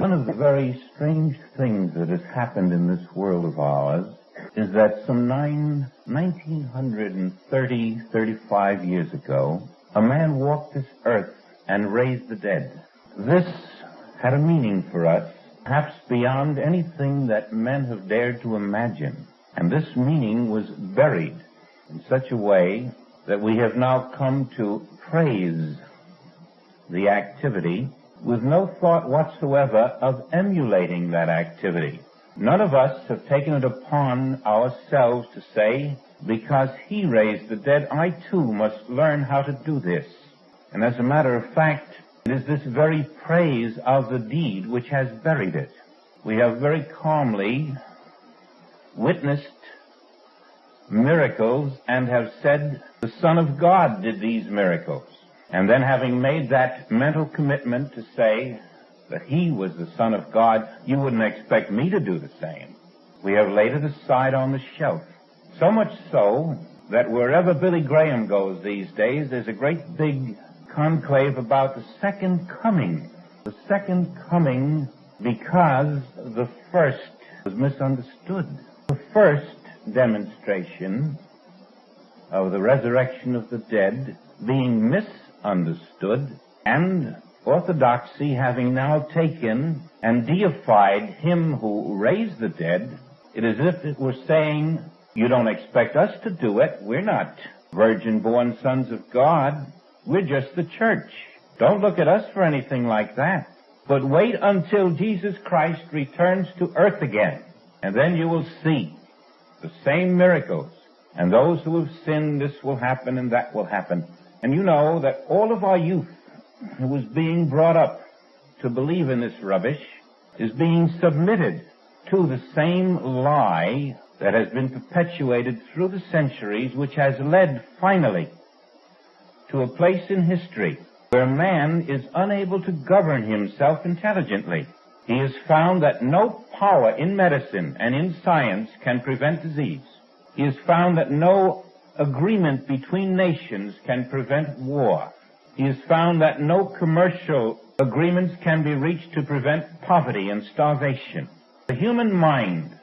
One of the very strange things that has happened in this world of ours is that some 1935 years ago, a man walked this earth and raised the dead. This had a meaning for us, perhaps beyond anything that men have dared to imagine. And this meaning was buried in such a way that we have now come to praise the activity with no thought whatsoever of emulating that activity. None of us have taken it upon ourselves to say, because he raised the dead, I too must learn how to do this. And as a matter of fact, it is this very praise of the deed which has buried it. We have very calmly witnessed miracles and have said, the Son of God did these miracles. And then having made that mental commitment to say that he was the Son of God, you wouldn't expect me to do the same. We have laid it aside on the shelf. So much so that wherever Billy Graham goes these days, there's a great big conclave about the second coming. The second coming because the first was misunderstood. The first demonstration of the resurrection of the dead being misunderstood, and orthodoxy having now taken and deified him who raised the dead, it is as if it were saying, you don't expect us to do it. We're not virgin-born sons of God. We're just the church. Don't look at us for anything like that. But wait until Jesus Christ returns to earth again, and then you will see the same miracles. And those who have sinned, this will happen and that will happen. And you know that all of our youth who is being brought up to believe in this rubbish is being submitted to the same lie that has been perpetuated through the centuries, which has led finally to a place in history where man is unable to govern himself intelligently. He has found that no power in medicine and in science can prevent disease. He has found that no agreement between nations can prevent war. He has found that no commercial agreements can be reached to prevent poverty and starvation. The human mind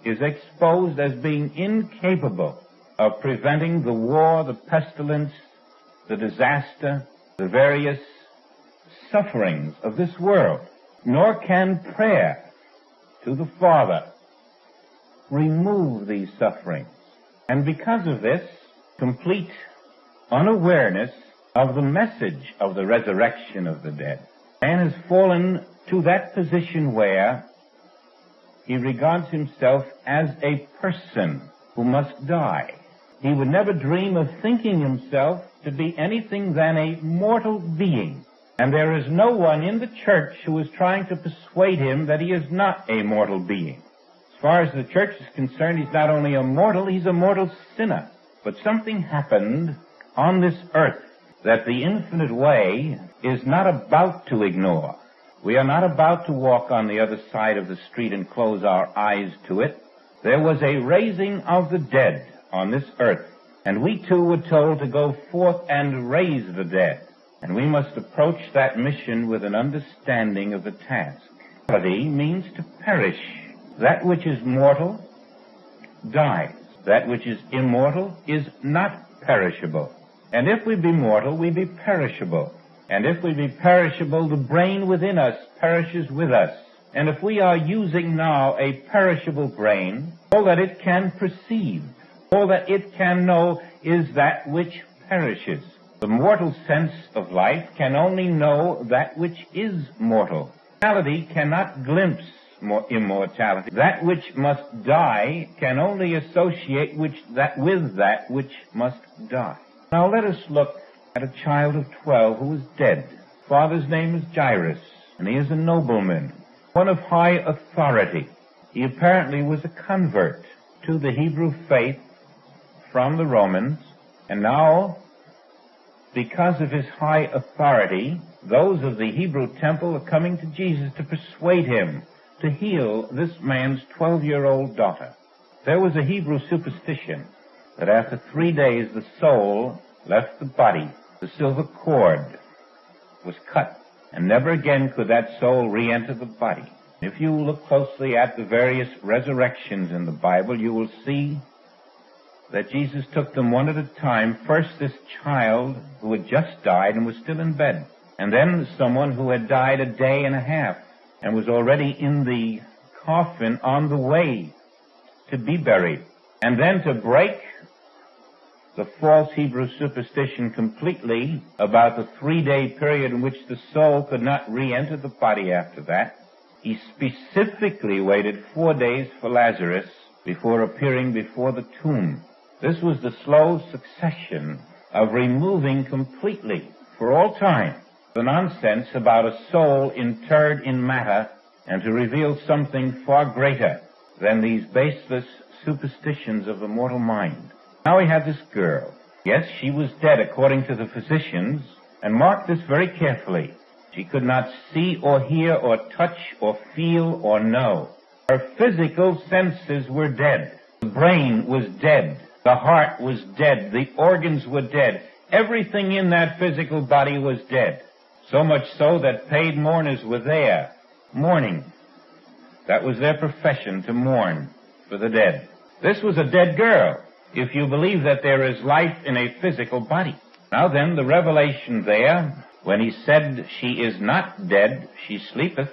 is exposed as being incapable of preventing the war, the pestilence, the disaster, the various sufferings of this world. Nor can prayer to the Father remove these sufferings. And because of this complete unawareness of the message of the resurrection of the dead, man has fallen to that position where he regards himself as a person who must die. He would never dream of thinking himself to be anything than a mortal being. And there is no one in the church who is trying to persuade him that he is not a mortal being. As far as the church is concerned, he's not only a mortal, he's a mortal sinner. But something happened on this earth that the infinite way is not about to ignore. We are not about to walk on the other side of the street and close our eyes to it. There was a raising of the dead on this earth, and we too were told to go forth and raise the dead. And we must approach that mission with an understanding of the task. Mortality means to perish. That which is mortal dies. That which is immortal is not perishable. And if we be mortal, we be perishable. And if we be perishable, the brain within us perishes with us. And if we are using now a perishable brain, all that it can perceive, all that it can know is that which perishes. The mortal sense of life can only know that which is mortal. Mortality cannot glimpse immortality. That which must die can only associate with that which must die. Now let us look at a child of 12 who is dead. Father's name is Jairus, and he is a nobleman, one of high authority. He apparently was a convert to the Hebrew faith from the Romans, and now, because of his high authority, those of the Hebrew temple are coming to Jesus to persuade him to heal this man's 12-year-old daughter. There was a Hebrew superstition that after 3 days the soul left the body. The silver cord was cut and never again could that soul re-enter the body. If you look closely at the various resurrections in the Bible, you will see that Jesus took them one at a time. First, this child who had just died and was still in bed, and then someone who had died a day and a half and was already in the coffin on the way to be buried. And then to break the false Hebrew superstition completely about the 3-day period in which the soul could not re-enter the body after that, he specifically waited 4 days for Lazarus before appearing before the tomb. This was the slow succession of removing completely, for all time, the nonsense about a soul interred in matter, and to reveal something far greater than these baseless superstitions of the mortal mind. Now we have this girl. Yes, she was dead according to the physicians, and mark this very carefully. She could not see or hear or touch or feel or know. Her physical senses were dead. The brain was dead. The heart was dead. The organs were dead. Everything in that physical body was dead. So much so that paid mourners were there, mourning. That was their profession, to mourn for the dead. This was a dead girl, if you believe that there is life in a physical body. Now then, the revelation there, when he said she is not dead, she sleepeth,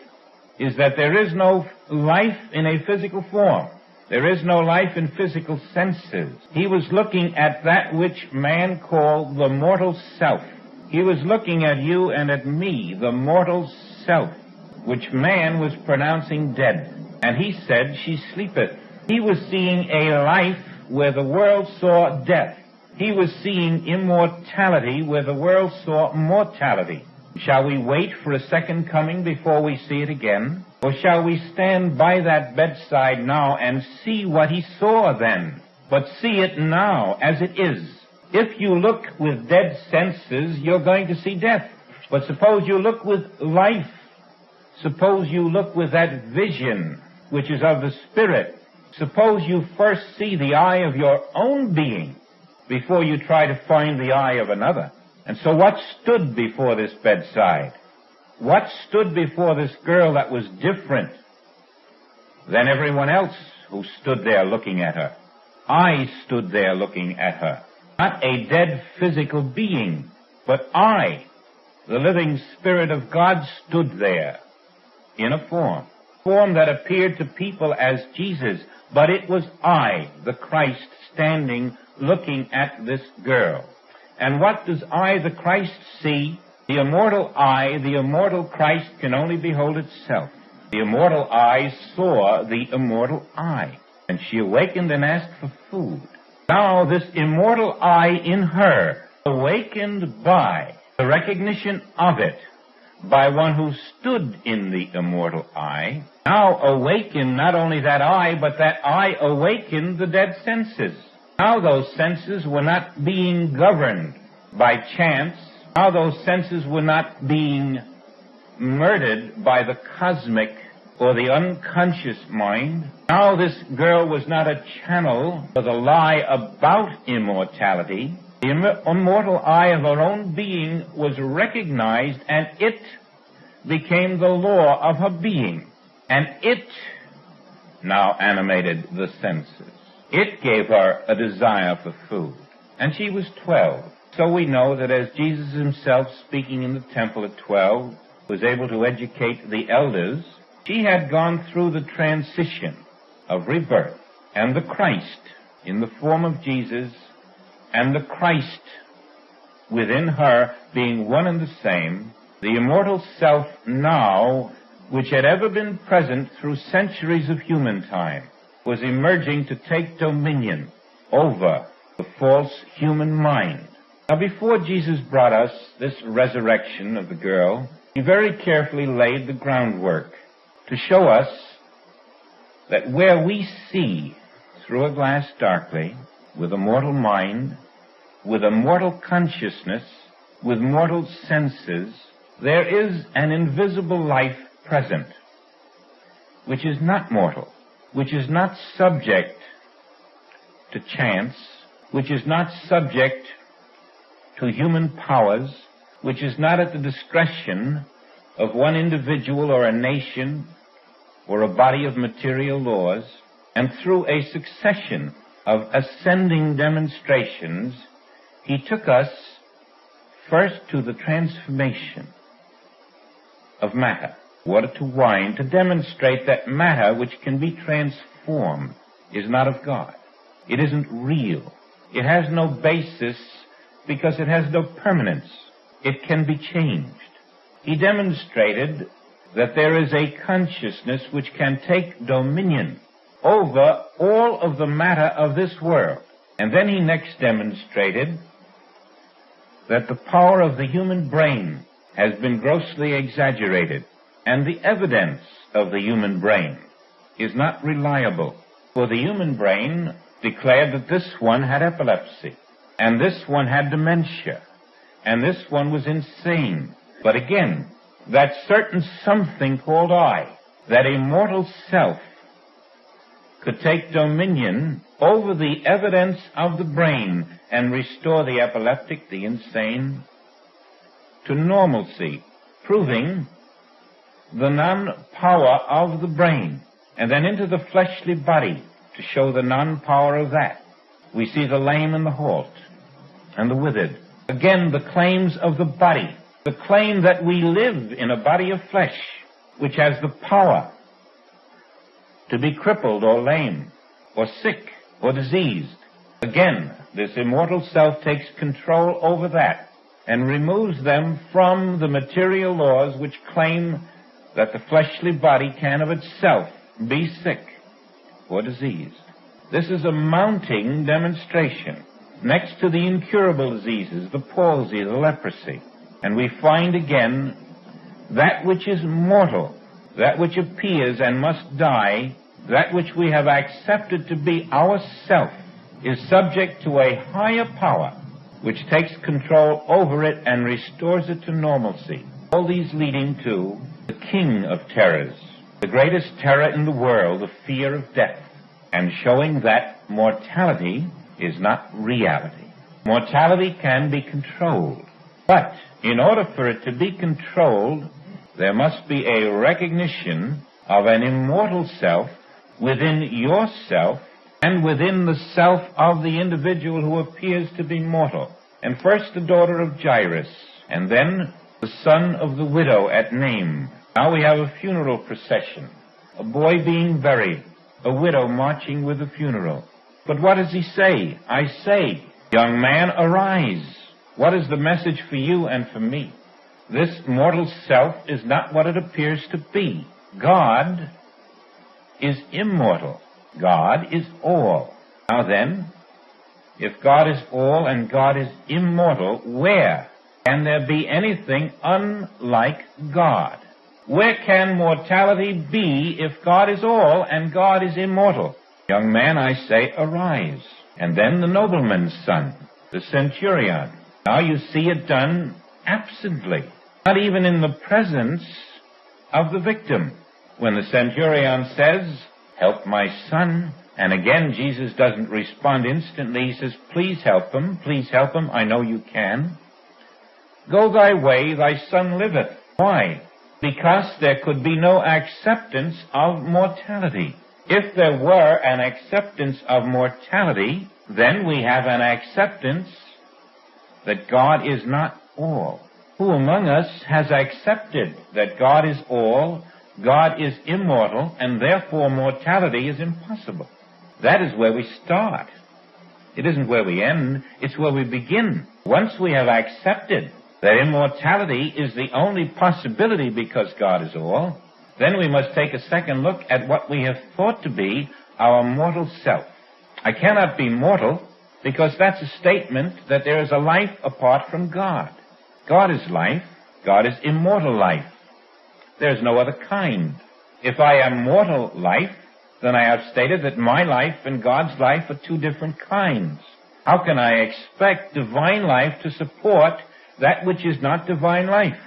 is that there is no life in a physical form. There is no life in physical senses. He was looking at that which man called the mortal self. He was looking at you and at me, the mortal self, which man was pronouncing dead. And he said, she sleepeth. He was seeing a life where the world saw death. He was seeing immortality where the world saw mortality. Shall we wait for a second coming before we see it again? Or shall we stand by that bedside now and see what he saw then, but see it now as it is? If you look with dead senses, you're going to see death. But suppose you look with life. Suppose you look with that vision, which is of the Spirit. Suppose you first see the eye of your own being before you try to find the eye of another. And so what stood before this bedside? What stood before this girl that was different than everyone else who stood there looking at her? I stood there looking at her. Not a dead physical being, but I, the living Spirit of God, stood there in a form that appeared to people as Jesus, but it was I, the Christ, standing looking at this girl. And what does I, the Christ, see? The immortal eye, the immortal Christ, can only behold itself. The immortal eye saw the immortal eye, and she awakened and asked for food. Now this immortal eye in her, awakened by the recognition of it, by one who stood in the immortal eye, now awakened not only that eye, but that eye awakened the dead senses. Now those senses were not being governed by chance. Now those senses were not being murdered by the cosmic or the unconscious mind. Now this girl was not a channel for the lie about immortality. The immortal eye of her own being was recognized, and it became the law of her being. And it now animated the senses. It gave her a desire for food. And she was 12. So we know that as Jesus himself, speaking in the temple at 12, was able to educate the elders, she had gone through the transition of rebirth. And the Christ, in the form of Jesus, and the Christ within her being one and the same, the immortal self now, which had ever been present through centuries of human time, was emerging to take dominion over the false human mind. Now, before Jesus brought us this resurrection of the girl, he very carefully laid the groundwork to show us that where we see through a glass darkly, with a mortal mind, with a mortal consciousness, with mortal senses, there is an invisible life present, which is not mortal, which is not subject to chance, which is not subject to human powers, which is not at the discretion of one individual or a nation or a body of material laws, and through a succession of ascending demonstrations, he took us first to the transformation of matter, water to wine, to demonstrate that matter which can be transformed is not of God. It isn't real. It has no basis because it has no permanence. It can be changed. He demonstrated that there is a consciousness which can take dominion over all of the matter of this world. And then he next demonstrated that the power of the human brain has been grossly exaggerated, and the evidence of the human brain is not reliable. For the human brain declared that this one had epilepsy, and this one had dementia, and this one was insane. But again, that certain something called I, that immortal self, could take dominion over the evidence of the brain and restore the epileptic, the insane, to normalcy, proving the non-power of the brain, and then into the fleshly body to show the non-power of that. We see the lame and the halt and the withered. Again, the claims of the body, the claim that we live in a body of flesh which has the power to be crippled or lame or sick or diseased. Again, this immortal self takes control over that and removes them from the material laws which claim that the fleshly body can of itself be sick or diseased. This is a mounting demonstration next to the incurable diseases, the palsy, the leprosy. And we find again that which is mortal, that which appears and must die, that which we have accepted to be our self, is subject to a higher power which takes control over it and restores it to normalcy. All these leading to the king of terrors, the greatest terror in the world, the fear of death, and showing that mortality is not reality. Mortality can be controlled, but in order for it to be controlled, there must be a recognition of an immortal self within yourself and within the self of the individual who appears to be mortal. And first the daughter of Jairus, and then the son of the widow at Nain. Now we have a funeral procession, a boy being buried, a widow marching with the funeral. But what does he say? I say, young man, arise. What is the message for you and for me? This mortal self is not what it appears to be. God is immortal. God is all. Now then, if God is all and God is immortal, where can there be anything unlike God? Where can mortality be if God is all and God is immortal? Young man, I say, arise. And then the nobleman's son, the centurion. Now you see it done absently, not even in the presence of the victim. When the centurion says, help my son, and again Jesus doesn't respond instantly. He says, please help him, I know you can. Go thy way, thy son liveth. Why? Because there could be no acceptance of mortality. If there were an acceptance of mortality, then we have an acceptance that God is not all. Who among us has accepted that God is all, God is immortal, and therefore mortality is impossible? That is where we start. It isn't where we end, it's where we begin. Once we have accepted that immortality is the only possibility because God is all, then we must take a second look at what we have thought to be our mortal self. I cannot be mortal because that's a statement that there is a life apart from God. God is life. God is immortal life. There's no other kind. If I am mortal life, then I have stated that my life and God's life are two different kinds. How can I expect divine life to support that which is not divine life?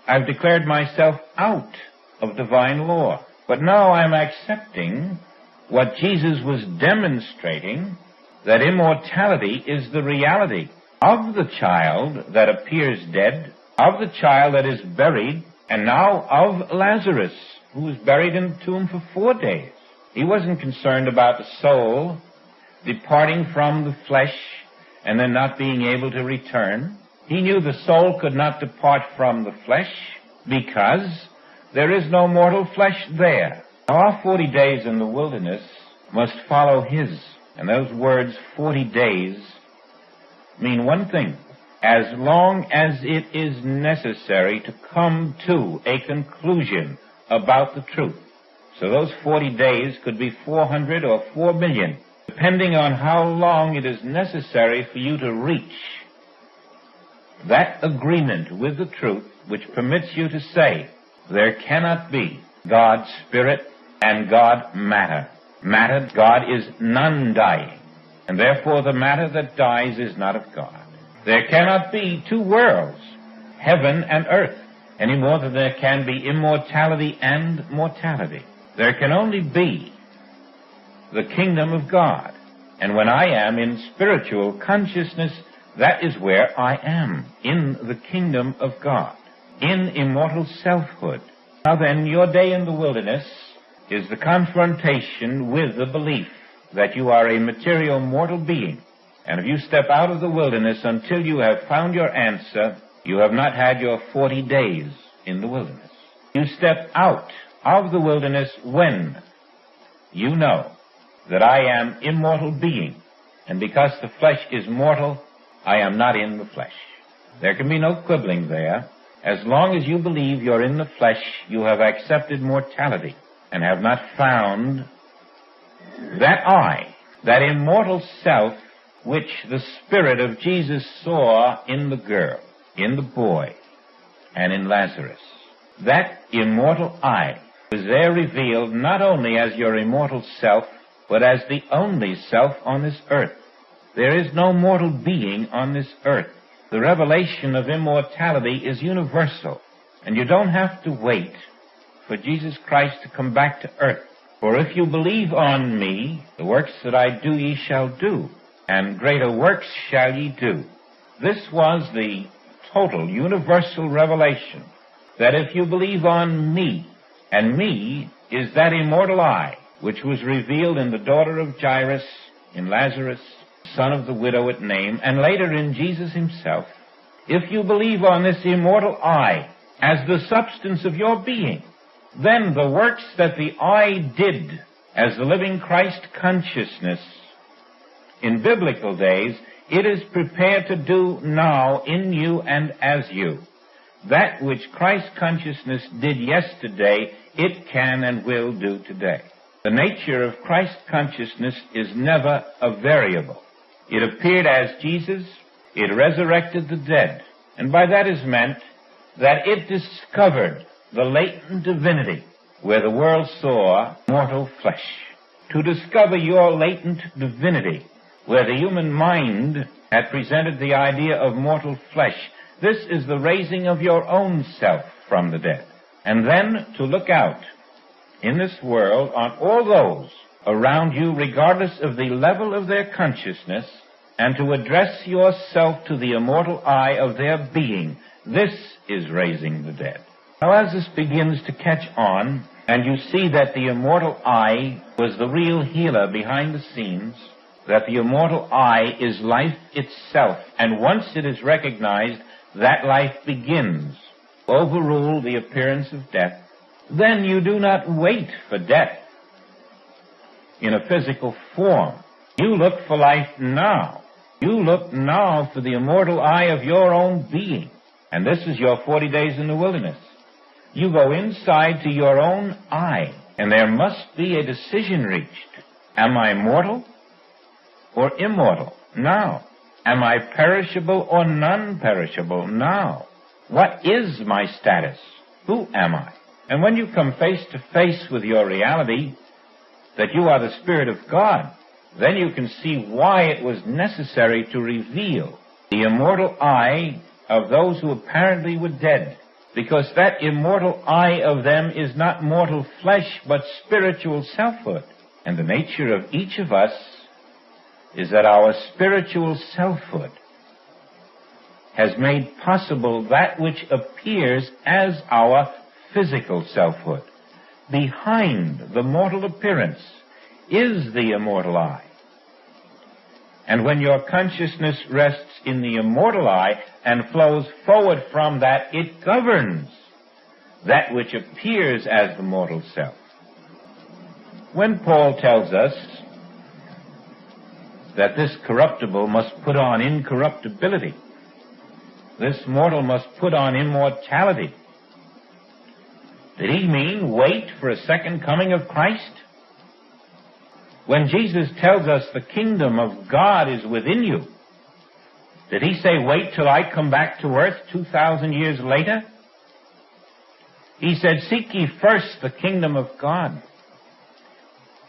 I've declared myself out of divine law. But now I'm accepting what Jesus was demonstrating, that immortality is the reality of the child that appears dead, of the child that is buried, And now of Lazarus, who was buried in the tomb for 4 days. He wasn't concerned about the soul departing from the flesh and then not being able to return. He knew the soul could not depart from the flesh because there is no mortal flesh there. Now, our 40 days in the wilderness must follow his. And those words, 40 days, mean one thing. As long as it is necessary to come to a conclusion about the truth. So those 40 days could be 400 or 4 million, depending on how long it is necessary for you to reach that agreement with the truth which permits you to say, there cannot be God Spirit and God matter. Matter, God is non-dying, and therefore the matter that dies is not of God. There cannot be two worlds, heaven and earth, any more than there can be immortality and mortality. There can only be the kingdom of God. And when I am in spiritual consciousness, that is where I am, in the kingdom of God, in immortal selfhood. Now then, your day in the wilderness is the confrontation with the belief that you are a material mortal being. And if you step out of the wilderness until you have found your answer, you have not had your 40 days in the wilderness. You step out of the wilderness when you know that I am immortal being, and because the flesh is mortal, I am not in the flesh. There can be no quibbling there. As long as you believe you're in the flesh, you have accepted mortality and have not found that I, that immortal self, which the Spirit of Jesus saw in the girl, in the boy, and in Lazarus. That immortal I was there revealed not only as your immortal self, but as the only self on this earth. There is no mortal being on this earth. The revelation of immortality is universal, and you don't have to wait for Jesus Christ to come back to earth. For if you believe on me, the works that I do ye shall do, and greater works shall ye do. This was the total, universal revelation, that if you believe on me, and me is that immortal I, which was revealed in the daughter of Jairus, in Lazarus, son of the widow at Nain, and later in Jesus himself, if you believe on this immortal I as the substance of your being, then the works that the I did as the living Christ consciousness in biblical days, it is prepared to do now in you and as you. That which Christ consciousness did yesterday, it can and will do today. The nature of Christ consciousness is never a variable. It appeared as Jesus, it resurrected the dead, and by that is meant that it discovered the latent divinity where the world saw mortal flesh. To discover your latent divinity where the human mind had presented the idea of mortal flesh, this is the raising of your own self from the dead. And then to look out in this world on all those around you, regardless of the level of their consciousness, and to address yourself to the immortal I of their being. This is raising the dead. Now, as this begins to catch on, and you see that the immortal I was the real healer behind the scenes, that the immortal I is life itself, and once it is recognized, that life begins to overrule the appearance of death, then you do not wait for death in a physical form. You look for life now. You look now for the immortal I of your own being. And this is your 40 days in the wilderness. You go inside to your own I, and there must be a decision reached. Am I mortal or immortal now? Am I perishable or non-perishable now? What is my status? Who am I? And when you come face to face with your reality, that you are the Spirit of God, then you can see why it was necessary to reveal the immortal I of those who apparently were dead. Because that immortal I of them is not mortal flesh, but spiritual selfhood. And the nature of each of us is that our spiritual selfhood has made possible that which appears as our physical selfhood. Behind the mortal appearance is the immortal I. And when your consciousness rests in the immortal I and flows forward from that, it governs that which appears as the mortal self. When Paul tells us that this corruptible must put on incorruptibility, this mortal must put on immortality, did he mean wait for a second coming of Christ? When Jesus tells us the kingdom of God is within you, did he say wait till I come back to earth 2,000 years later? He said, seek ye first the kingdom of God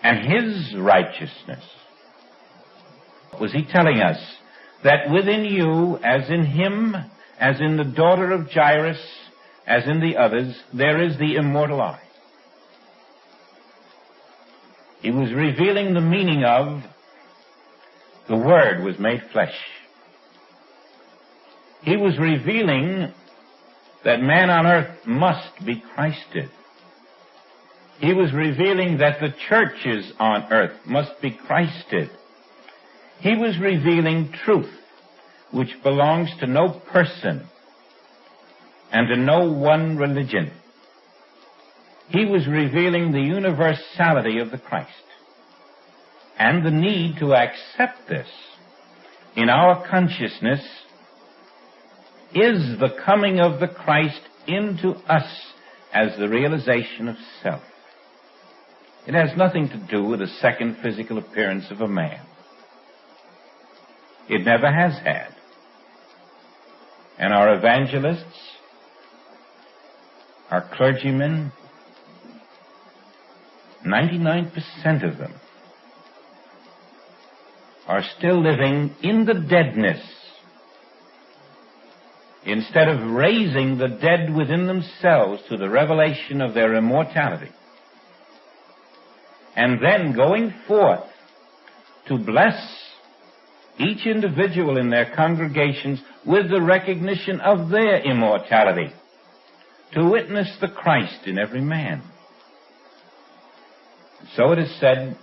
and his righteousness. Was he telling us that within you, as in him, as in the daughter of Jairus, as in the others, there is the immortal I? He was revealing the meaning of the Word was made flesh. He was revealing that man on earth must be Christed. He was revealing that the churches on earth must be Christed. He was revealing truth, which belongs to no person and to no one religion. He was revealing the universality of the Christ and the need to accept this in our consciousness is the coming of the Christ into us as the realization of self. It has nothing to do with the second physical appearance of a man. It never has had. And our evangelists, our clergymen, 99% of them are still living in the deadness instead of raising the dead within themselves to the revelation of their immortality and then going forth to bless each individual in their congregations with the recognition of their immortality, to witness the Christ in every man. So it is said,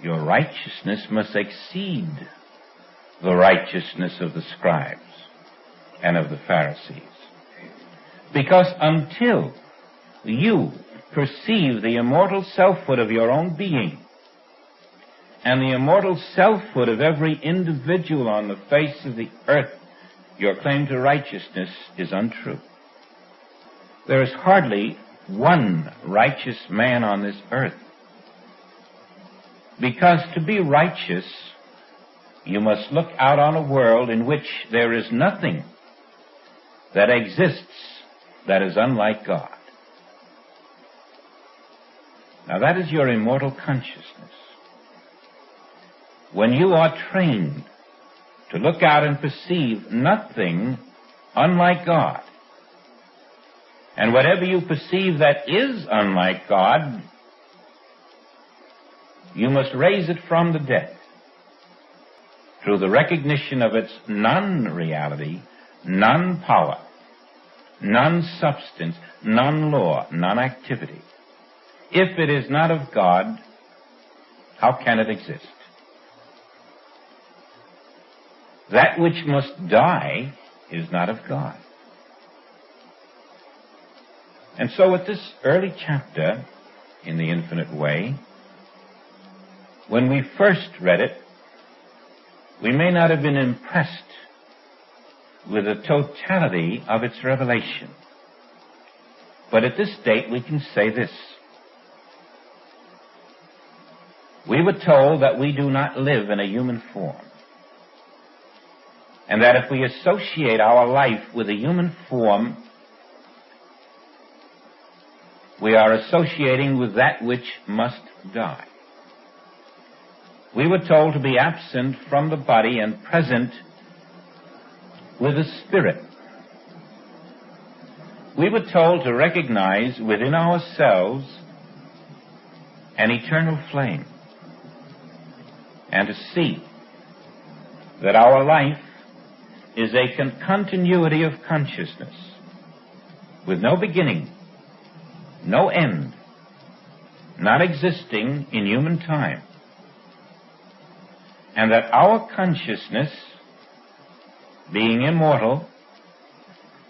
your righteousness must exceed the righteousness of the scribes and of the Pharisees. Because until you perceive the immortal selfhood of your own being and the immortal selfhood of every individual on the face of the earth, your claim to righteousness is untrue. There is hardly one righteous man on this earth. Because to be righteous, you must look out on a world in which there is nothing that exists that is unlike God. Now that is your immortal consciousness. When you are trained to look out and perceive nothing unlike God, and whatever you perceive that is unlike God, you must raise it from the dead through the recognition of its non-reality, non-power, non-substance, non-law, non-activity. If it is not of God, how can it exist? That which must die is not of God. And so at this early chapter in the Infinite Way, when we first read it, we may not have been impressed with the totality of its revelation. But at this date we can say this. We were told that we do not live in a human form, and that if we associate our life with a human form, we are associating with that which must die. We were told to be absent from the body and present with the spirit. We were told to recognize within ourselves an eternal flame and to see that our life is a continuity of consciousness with no beginning, no end, not existing in human time, and that our consciousness, being immortal,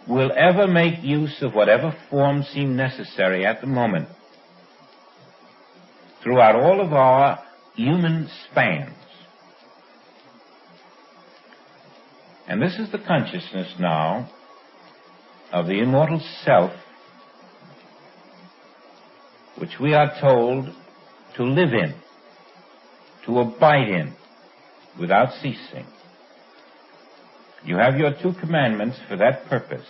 will ever make use of whatever forms seem necessary at the moment throughout all of our human spans. And this is the consciousness now of the immortal self, which we are told to live in, to abide in, without ceasing. You have your 2 commandments for that purpose.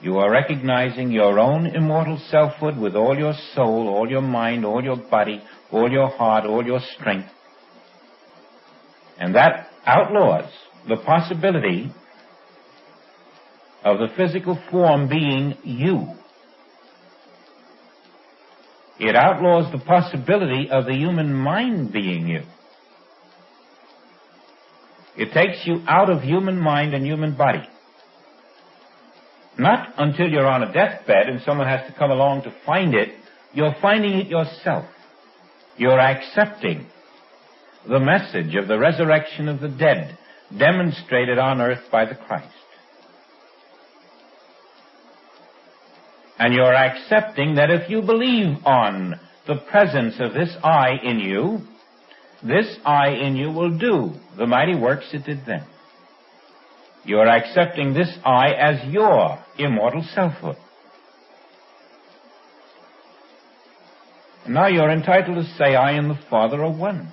You are recognizing your own immortal selfhood with all your soul, all your mind, all your body, all your heart, all your strength. And that outlaws the possibility of the physical form being you. It outlaws the possibility of the human mind being you. It takes you out of human mind and human body. Not until you're on a deathbed and someone has to come along to find it. You're finding it yourself. You're accepting the message of the resurrection of the dead demonstrated on earth by the Christ. And you're accepting that if you believe on the presence of this I in you, this I in you will do the mighty works it did then. You're accepting this I as your immortal selfhood. And now you're entitled to say, I and the Father are one.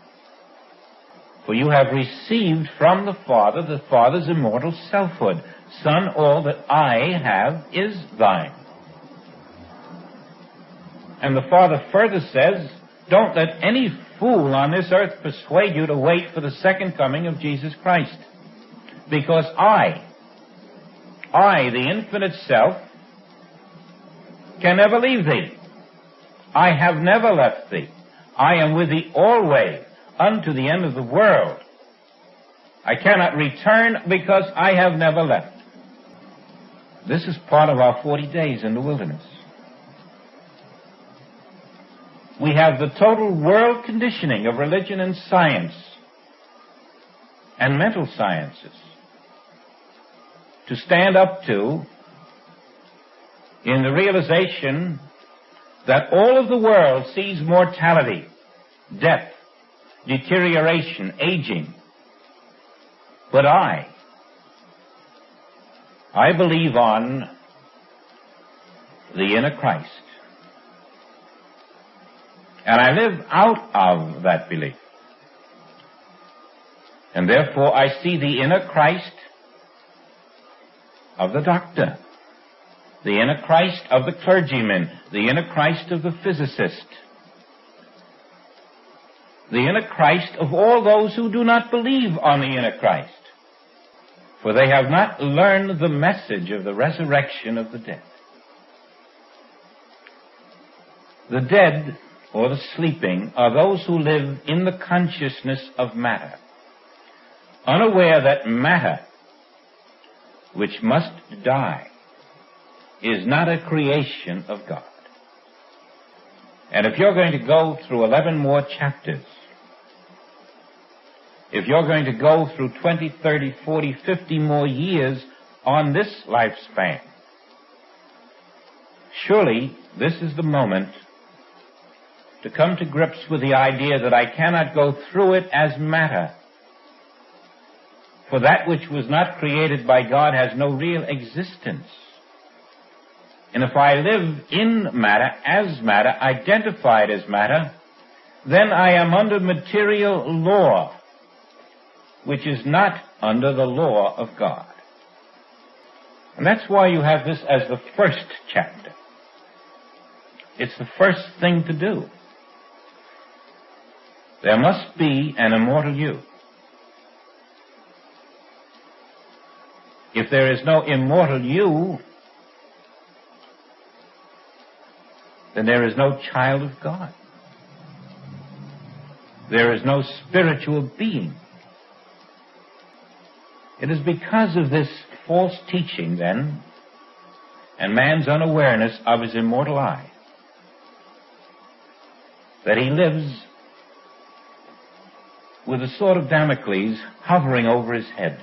For you have received from the Father's immortal selfhood. Son, all that I have is thine. And the Father further says, don't let any fool on this earth persuade you to wait for the second coming of Jesus Christ. Because I, the infinite self, can never leave thee. I have never left thee. I am with thee always unto the end of the world. I cannot return because I have never left. This is part of our 40 days in the wilderness. We have the total world conditioning of religion and science and mental sciences to stand up to in the realization that all of the world sees mortality, death, deterioration, aging. But I believe on the inner Christ. And I live out of that belief. And therefore I see the inner Christ of the doctor, the inner Christ of the clergyman, the inner Christ of the physicist, the inner Christ of all those who do not believe on the inner Christ, for they have not learned the message of the resurrection of the dead. The dead, or the sleeping, are those who live in the consciousness of matter, unaware that matter, which must die, is not a creation of God. And if you're going to go through 11 more chapters, if you're going to go through 20, 30, 40, 50 more years on this lifespan, surely this is the moment to come to grips with the idea that I cannot go through it as matter. For that which was not created by God has no real existence. And if I live in matter, as matter, identified as matter, then I am under material law, which is not under the law of God. And that's why you have this as the first chapter. It's the first thing to do. There must be an immortal you. If there is no immortal you, then there is no child of God. There is no spiritual being. It is because of this false teaching, then, and man's unawareness of his immortal I, that he lives with a sword of Damocles hovering over his head.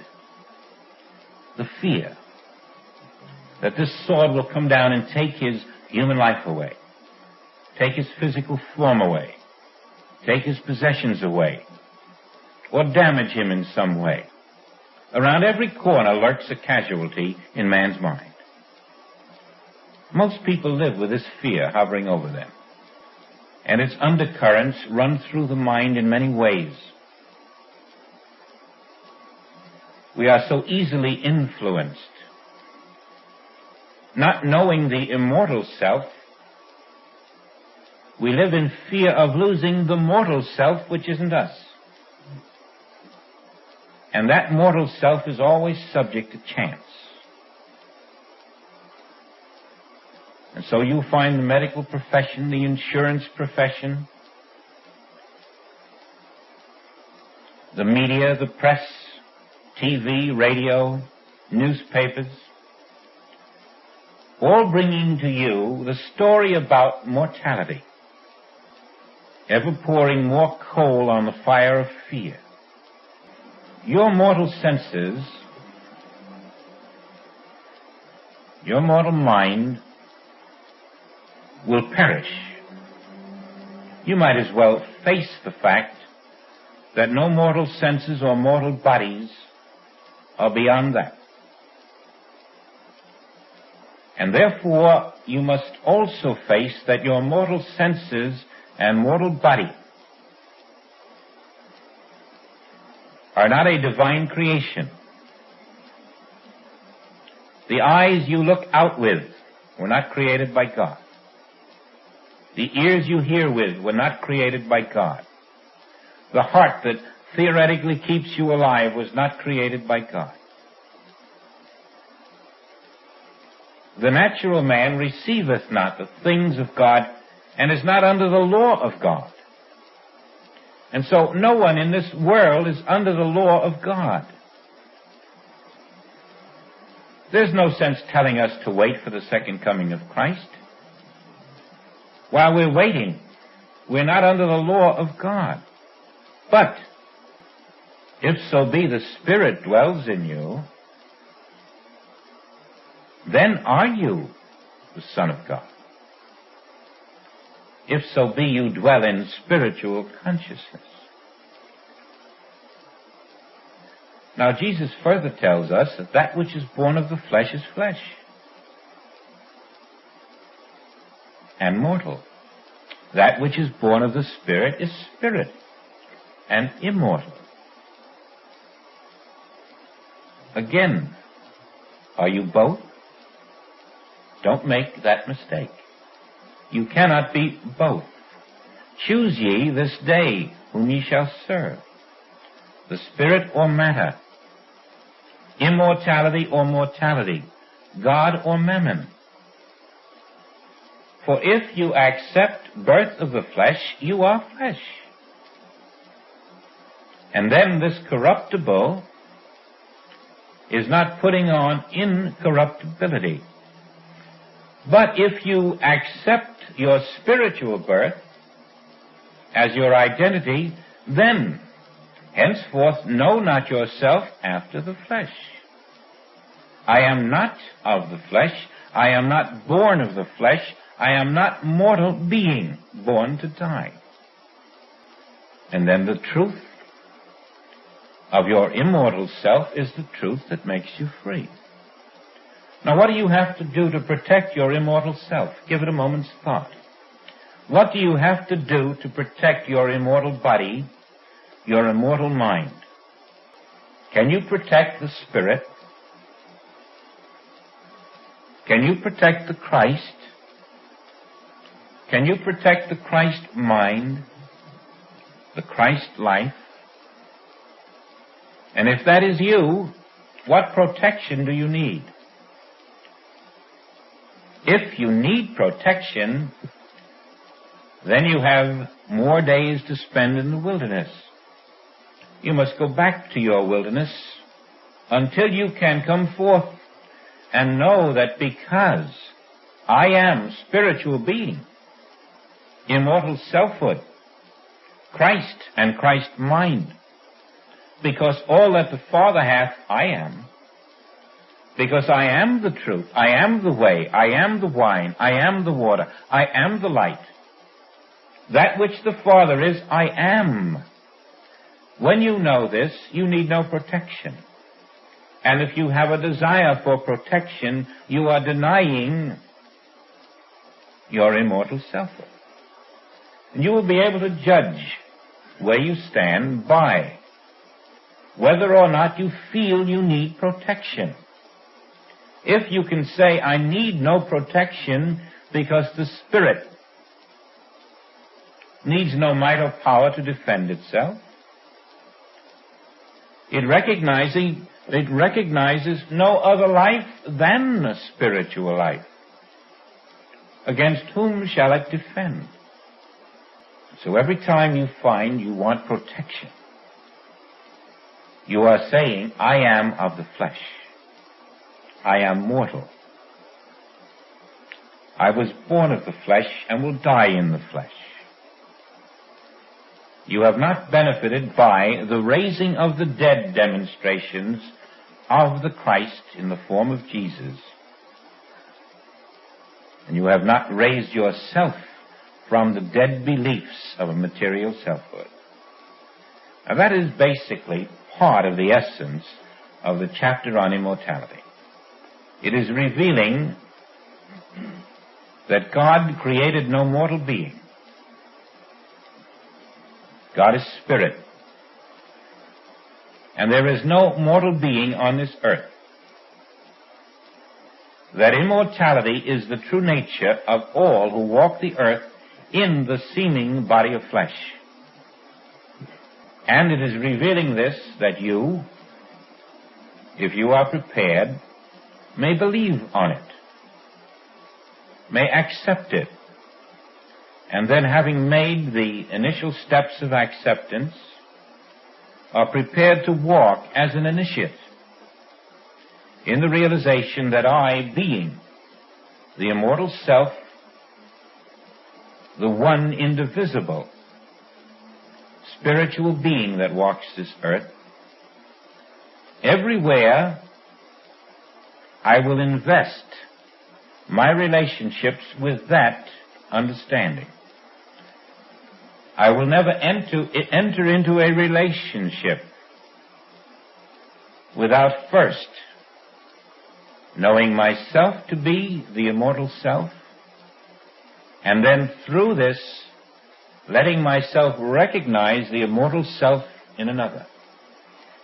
The fear that this sword will come down and take his human life away, take his physical form away, take his possessions away, or damage him in some way. Around every corner lurks a casualty in man's mind. Most people live with this fear hovering over them, and its undercurrents run through the mind in many ways. We are so easily influenced. Not knowing the immortal self, we live in fear of losing the mortal self, which isn't us. And that mortal self is always subject to chance. And so you find the medical profession, the insurance profession, the media, the press, TV, radio, newspapers, all bringing to you the story about mortality, ever pouring more coal on the fire of fear. Your mortal senses, your mortal mind will perish. You might as well face the fact that no mortal senses or mortal bodies are beyond that. And therefore, you must also face that your mortal senses and mortal body are not a divine creation. The eyes you look out with were not created by God. The ears you hear with were not created by God. The heart that theoretically keeps you alive was not created by God. The natural man receiveth not the things of God, and is not under the law of God. And so no one in this world is under the law of God. There's no sense telling us to wait for the second coming of Christ. While we're waiting, we're not under the law of God. But if so be the Spirit dwells in you, then are you the Son of God. If so be you dwell in spiritual consciousness. Now, Jesus further tells us that that which is born of the flesh is flesh, and mortal. That which is born of the Spirit is spirit, and immortal. Again, are you both? Don't make that mistake. You cannot be both. Choose ye this day whom ye shall serve, the spirit or matter, immortality or mortality, God or mammon. For if you accept birth of the flesh, you are flesh. And then this corruptible is not putting on incorruptibility. But if you accept your spiritual birth as your identity, then henceforth know not yourself after the flesh. I am not of the flesh. I am not born of the flesh. I am not mortal being born to die. And then the truth of your immortal self is the truth that makes you free. Now, what do you have to do to protect your immortal self? Give it a moment's thought. What do you have to do to protect your immortal body, your immortal mind? Can you protect the Spirit? Can you protect the Christ? Can you protect the Christ mind, the Christ life? And if that is you, what protection do you need? If you need protection, then you have more days to spend in the wilderness. You must go back to your wilderness until you can come forth and know that because I am spiritual being, immortal selfhood, Christ and Christ mind, because all that the Father hath I am, because I am the truth, I am the way, I am the wine, I am the water, I am the light. That which the Father is, I am. When you know this, you need no protection. And if you have a desire for protection, you are denying your immortal selfhood. And you will be able to judge where you stand by whether or not you feel you need protection. If you can say, I need no protection because the Spirit needs no might or power to defend itself, it recognizes no other life than a spiritual life. Against whom shall it defend? So every time you find you want protection, you are saying, I am of the flesh. I am mortal. I was born of the flesh and will die in the flesh. You have not benefited by the raising of the dead demonstrations of the Christ in the form of Jesus. And you have not raised yourself from the dead beliefs of a material selfhood. Now that is basically part of the essence of the chapter on immortality. It is revealing that God created no mortal being. God is spirit. And there is no mortal being on this earth. That immortality is the true nature of all who walk the earth in the seeming body of flesh. And it is revealing this that you, if you are prepared, may believe on it, may accept it, and then having made the initial steps of acceptance, are prepared to walk as an initiate in the realization that I, being the immortal self, the one indivisible spiritual being that walks this earth, everywhere I will invest my relationships with that understanding. I will never enter into a relationship without first knowing myself to be the immortal self, and then through this letting myself recognize the immortal self in another.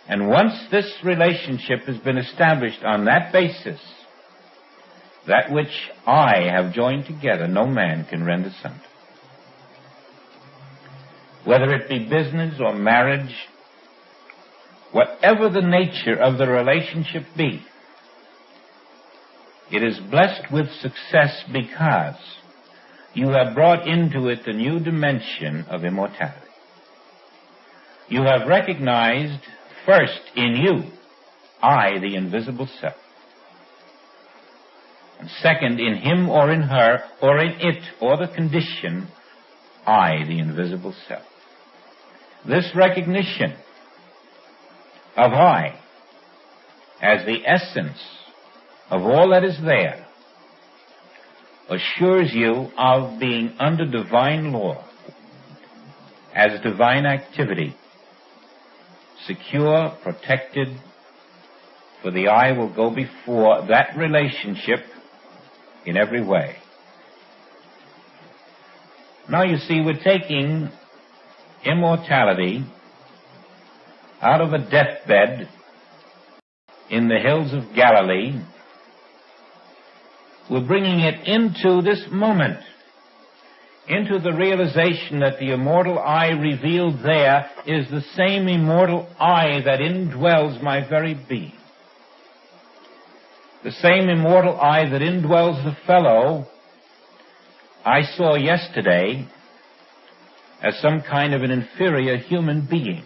And once this relationship has been established on that basis, that which I have joined together, no man can rend asunder. Whether it be business or marriage, whatever the nature of the relationship be, it is blessed with success because you have brought into it the new dimension of immortality. You have recognized first in you, I, the invisible self. And second, in him or in her or in it or the condition, I, the invisible self. This recognition of I as the essence of all that is there assures you of being under divine law, as divine activity, secure, protected, for the I will go before that relationship in every way. Now you see, we're taking immortality out of a deathbed in the hills of Galilee. We're bringing it into this moment, into the realization that the immortal I revealed there is the same immortal I that indwells my very being. The same immortal I that indwells the fellow I saw yesterday as some kind of an inferior human being.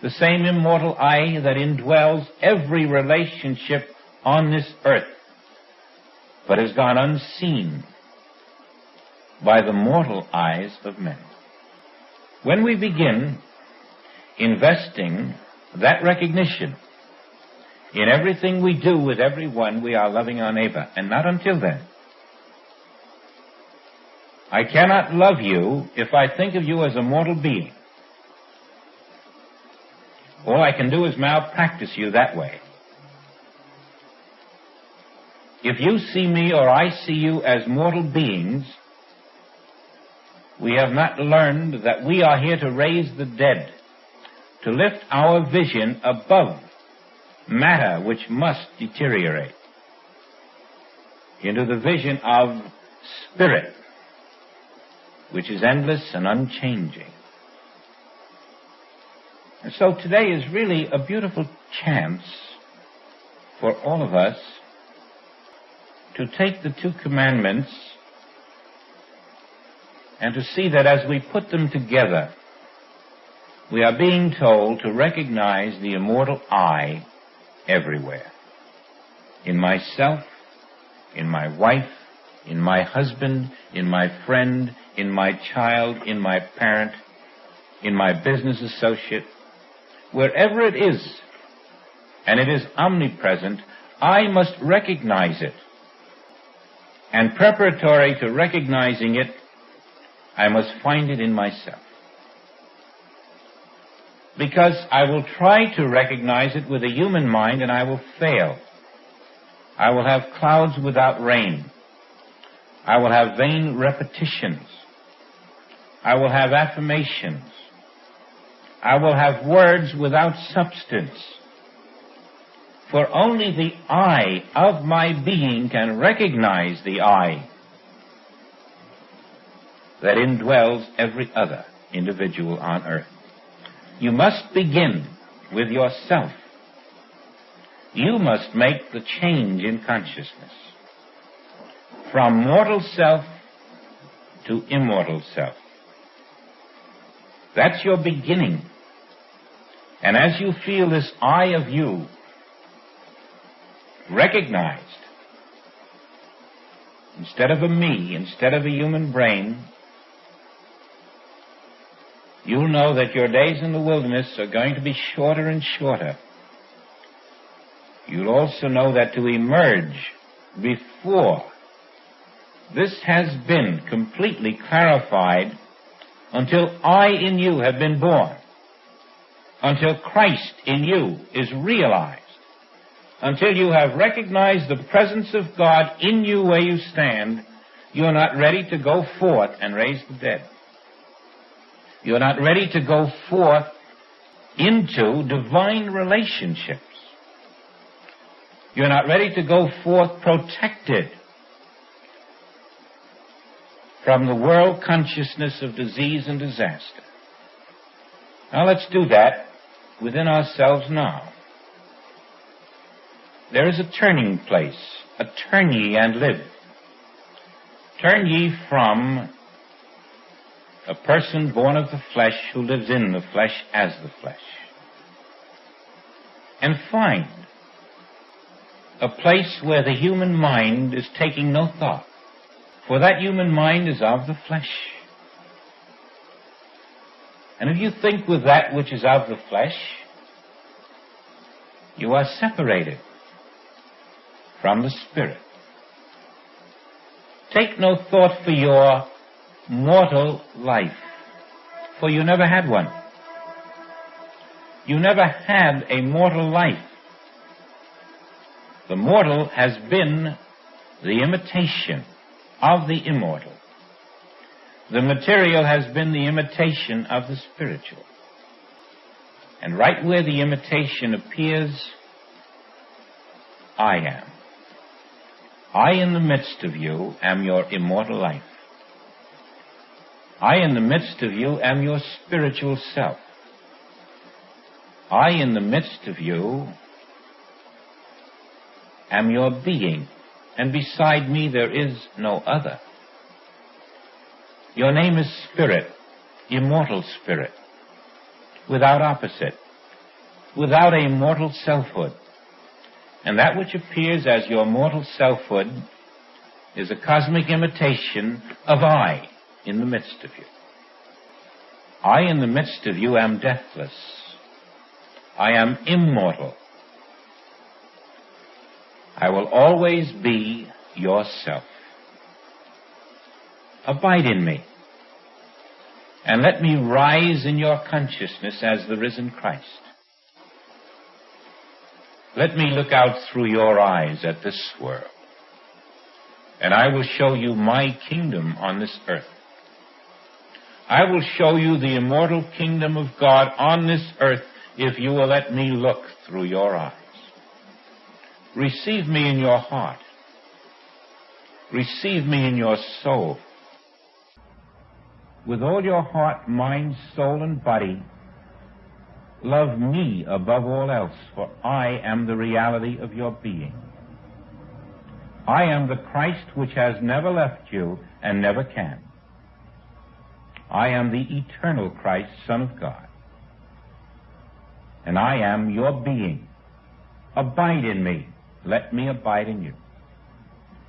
the same immortal I that indwells every relationship on this earth, but has gone unseen by the mortal eyes of men. When we begin investing that recognition in everything we do with everyone, we are loving our neighbor, and not until then. I cannot love you if I think of you as a mortal being. All I can do is malpractice you that way. If you see me or I see you as mortal beings, we have not learned that we are here to raise the dead, to lift our vision above matter which must deteriorate into the vision of spirit, which is endless and unchanging. And so today is really a beautiful chance for all of us to take the two commandments and to see that as we put them together, we are being told to recognize the immortal I everywhere. In myself, in my wife, in my husband, in my friend, in my child, in my parent, in my business associate, wherever it is, and it is omnipresent, I must recognize it. And preparatory to recognizing it, I must find it in myself. Because I will try to recognize it with a human mind and I will fail. I will have clouds without rain. I will have vain repetitions. I will have affirmations. I will have words without substance. For only the I of my being can recognize the I that indwells every other individual on earth. You must begin with yourself. You must make the change in consciousness from mortal self to immortal self. That's your beginning. And as you feel this I of you recognized, instead of a me, instead of a human brain, you'll know that your days in the wilderness are going to be shorter and shorter. You'll also know that to emerge before this has been completely clarified, until I in you have been born, until Christ in you is realized, until you have recognized the presence of God in you where you stand, you're not ready to go forth and raise the dead. You're not ready to go forth into divine relationships. You're not ready to go forth protected from the world consciousness of disease and disaster. Now let's do that within ourselves now. There is a turning place, a turn ye and live. Turn ye from a person born of the flesh who lives in the flesh as the flesh, and find a place where the human mind is taking no thought, for that human mind is of the flesh. And if you think with that which is of the flesh, you are separated from the Spirit. Take no thought for your mortal life, for you never had one. You never had a mortal life. The mortal has been the imitation of the immortal. The material has been the imitation of the spiritual. And right where the imitation appears, I am. I in the midst of you am your immortal life. I in the midst of you am your spiritual self. I in the midst of you am your being, and beside me there is no other. Your name is Spirit, immortal Spirit, without opposite, without a mortal selfhood. And that which appears as your mortal selfhood is a cosmic imitation of I in the midst of you. I in the midst of you am deathless. I am immortal. I will always be yourself. Abide in me, and let me rise in your consciousness as the risen Christ. Let me look out through your eyes at this world, and I will show you my kingdom on this earth. I will show you the immortal kingdom of God on this earth if you will let me look through your eyes. Receive me in your heart. Receive me in your soul. With all your heart, mind, soul, and body, love me above all else, for I am the reality of your being. I am the Christ which has never left you and never can. I am the eternal Christ, Son of God. And I am your being. Abide in me. Let me abide in you.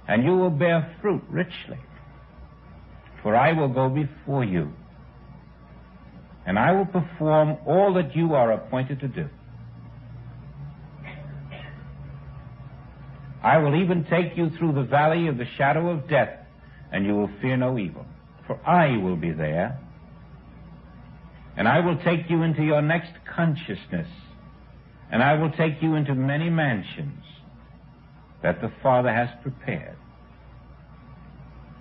And you will bear fruit richly. For I will go before you, and I will perform all that you are appointed to do. I will even take you through the valley of the shadow of death, and you will fear no evil, for I will be there. And I will take you into your next consciousness, and I will take you into many mansions that the Father has prepared.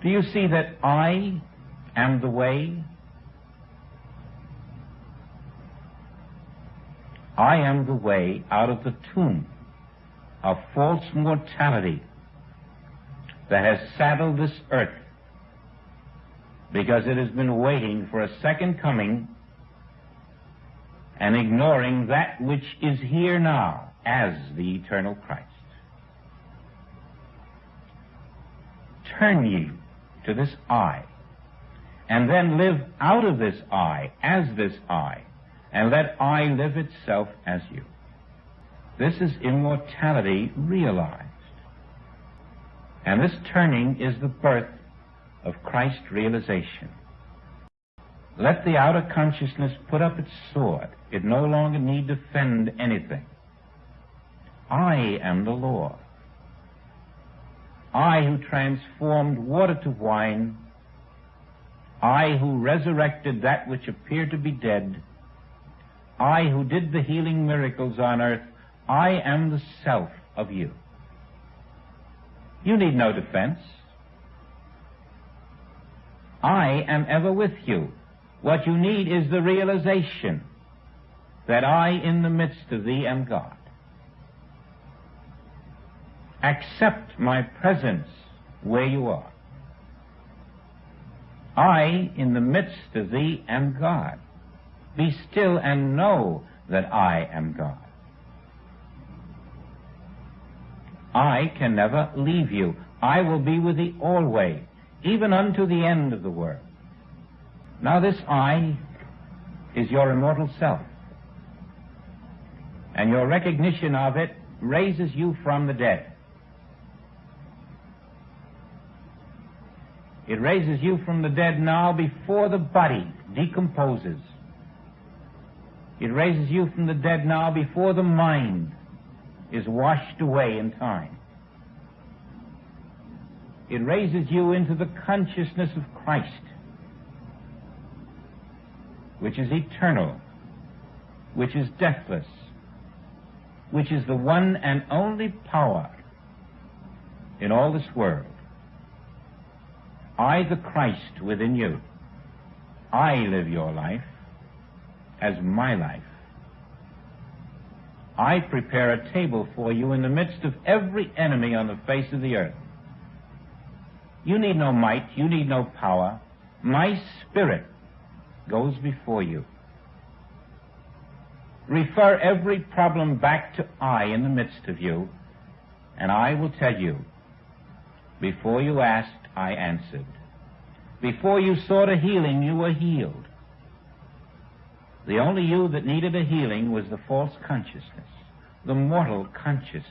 Do you see that I am the way? I am the way out of the tomb of false mortality that has saddled this earth because it has been waiting for a second coming and ignoring that which is here now as the eternal Christ. Turn ye to this I, and then live out of this I, as this I, and let I live itself as you. This is immortality realized. And this turning is the birth of Christ realization. Let the outer consciousness put up its sword. It no longer need defend anything. I am the Lord. I who transformed water to wine, I who resurrected that which appeared to be dead, I who did the healing miracles on earth, I am the self of you. You need no defense. I am ever with you. What you need is the realization that I in the midst of thee am God. Accept my presence where you are. I in the midst of thee am God. Be still and know that I am God. I can never leave you. I will be with thee always, even unto the end of the world. Now this I is your immortal self, and your recognition of it raises you from the dead. It raises you from the dead now before the body decomposes. It raises you from the dead now before the mind is washed away in time. It raises you into the consciousness of Christ, which is eternal, which is deathless, which is the one and only power in all this world. I, the Christ within you, I live your life as my life. I prepare a table for you in the midst of every enemy on the face of the earth. You need no might, you need no power. My Spirit goes before you. Refer every problem back to I in the midst of you, and I will tell you, before you asked, I answered. Before you sought a healing, you were healed. The only you that needed a healing was the false consciousness, the mortal consciousness.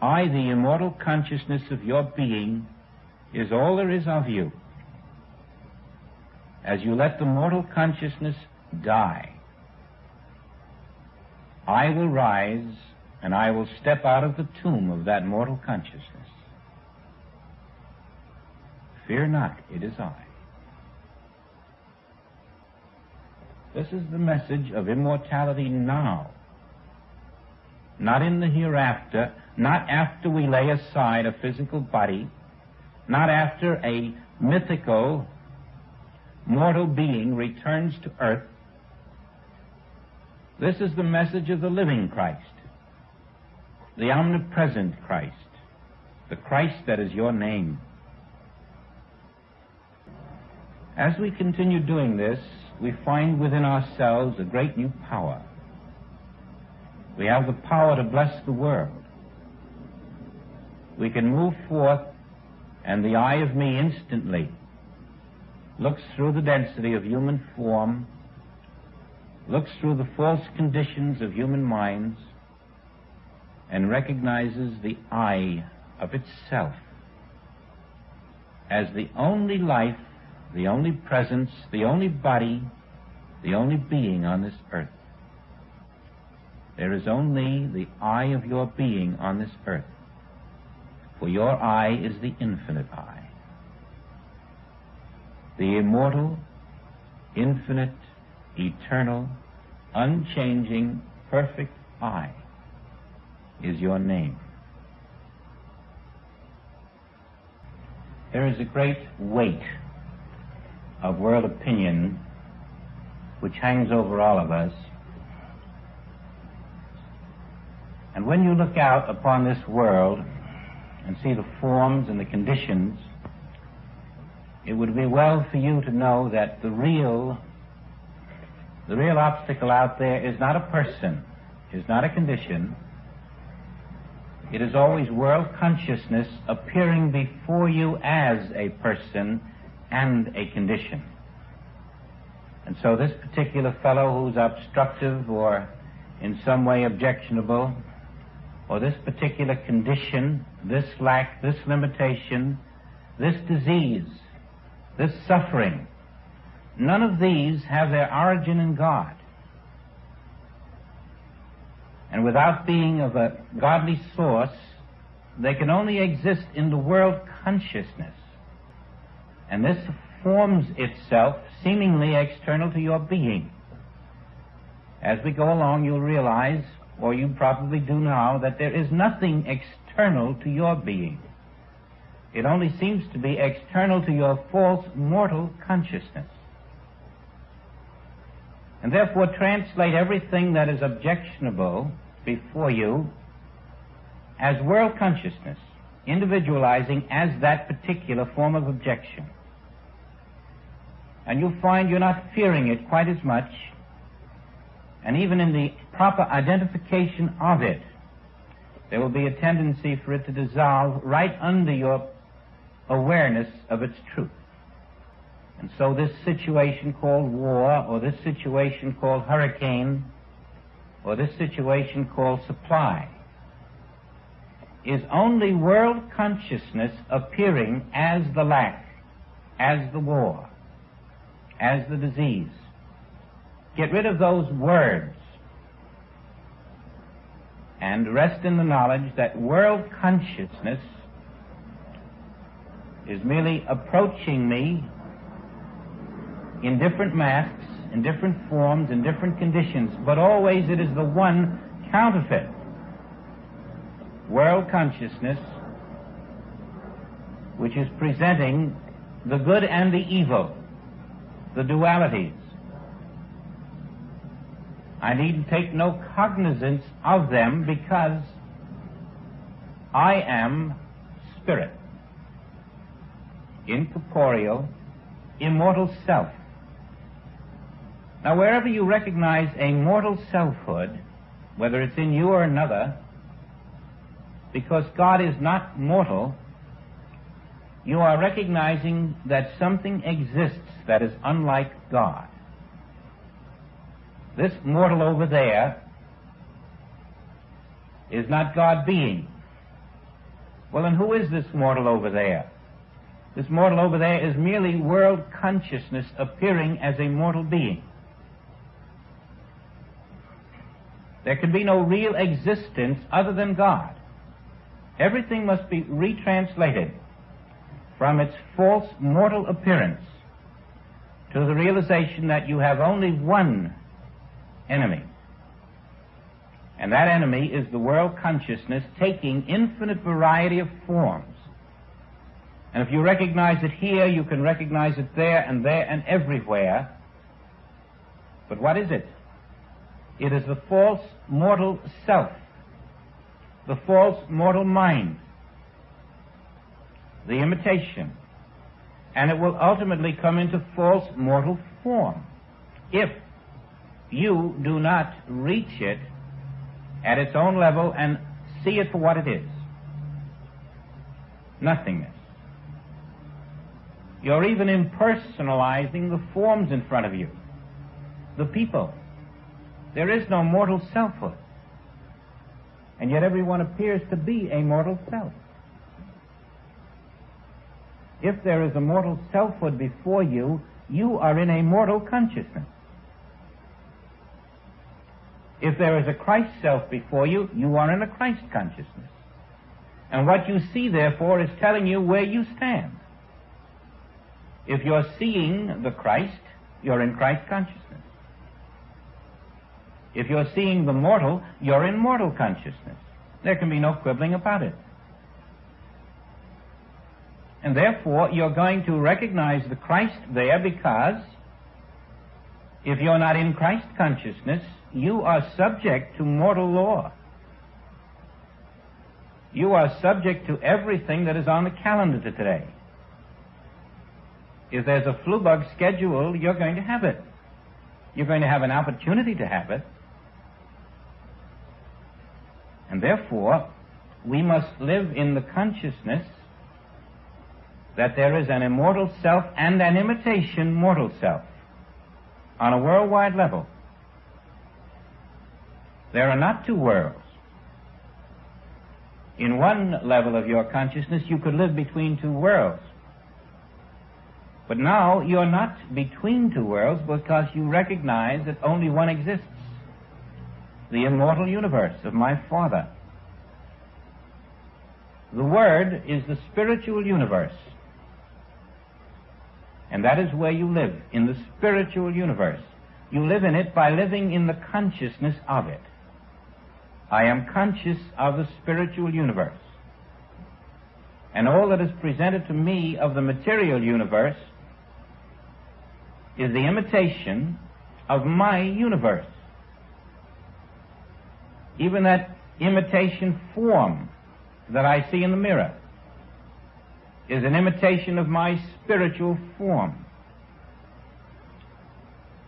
I, the immortal consciousness of your being, is all there is of you. As you let the mortal consciousness die, I will rise and I will step out of the tomb of that mortal consciousness. Fear not, it is I. This is the message of immortality now, not in the hereafter, not after we lay aside a physical body, not after a mythical mortal being returns to earth. This is the message of the living Christ, the omnipresent Christ, the Christ that is your name. As we continue doing this, we find within ourselves a great new power. We have the power to bless the world. We can move forth, and the eye of me instantly looks through the density of human form, looks through the false conditions of human minds, and recognizes the I of itself as the only life, the only presence, the only body, the only being on this earth. There is only the I of your being on this earth, for your I is the infinite I. The immortal, infinite, eternal, unchanging, perfect I is your name. There is a great weight of world opinion which hangs over all of us. And when you look out upon this world and see the forms and the conditions, it would be well for you to know that the real obstacle out there is not a person, is not a condition. It is always world consciousness appearing before you as a person and a condition. And so this particular fellow who's obstructive or in some way objectionable, or this particular condition, this lack, this limitation, this disease, this suffering, none of these have their origin in God. And without being of a godly source, they can only exist in the world consciousness. And this forms itself seemingly external to your being. As we go along, you'll realize, or you probably do now, that there is nothing external to your being. It only seems to be external to your false mortal consciousness. And therefore translate everything that is objectionable before you as world consciousness, individualizing as that particular form of objection. And you'll find you're not fearing it quite as much, and even in the proper identification of it, there will be a tendency for it to dissolve right under your awareness of its truth. And so this situation called war, or this situation called hurricane, or this situation called supply, is only world consciousness appearing as the lack, as the war, as the disease. Get rid of those words and rest in the knowledge that world consciousness is merely approaching me in different masks, in different forms, in different conditions, but always it is the one counterfeit. World consciousness, which is presenting the good and the evil, the dualities. I need take no cognizance of them because I am spirit, incorporeal, immortal self. Now, wherever you recognize a mortal selfhood, whether it's in you or another, because God is not mortal, you are recognizing that something exists that is unlike God. This mortal over there is not God being. Well, then who is this mortal over there? This mortal over there is merely world consciousness appearing as a mortal being. There can be no real existence other than God. Everything must be retranslated from its false mortal appearance to the realization that you have only one enemy. And that enemy is the world consciousness taking infinite variety of forms. And if you recognize it here, you can recognize it there and everywhere. But what is it? It is the false mortal self, the false mortal mind, the imitation. And it will ultimately come into false mortal form if you do not reach it at its own level and see it for what it is. Nothingness. You're even impersonalizing the forms in front of you, the people. There is no mortal selfhood. And yet everyone appears to be a mortal self. If there is a mortal selfhood before you, you are in a mortal consciousness. If there is a Christ self before you, you are in a Christ consciousness. And what you see, therefore, is telling you where you stand. If you're seeing the Christ, you're in Christ consciousness. If you're seeing the mortal, you're in mortal consciousness. There can be no quibbling about it. And therefore, you're going to recognize the Christ there because if you're not in Christ consciousness, you are subject to mortal law. You are subject to everything that is on the calendar today. If there's a flu bug schedule, you're going to have it. You're going to have an opportunity to have it. And therefore, we must live in the consciousness that there is an immortal self and an imitation mortal self on a worldwide level. There are not two worlds. In one level of your consciousness, you could live between two worlds. But now you're not between two worlds because you recognize that only one exists, the immortal universe of my Father. The Word is the spiritual universe. And that is where you live, in the spiritual universe. You live in it by living in the consciousness of it. I am conscious of the spiritual universe. And all that is presented to me of the material universe is the imitation of my universe. Even that imitation form that I see in the mirror is an imitation of my spiritual form.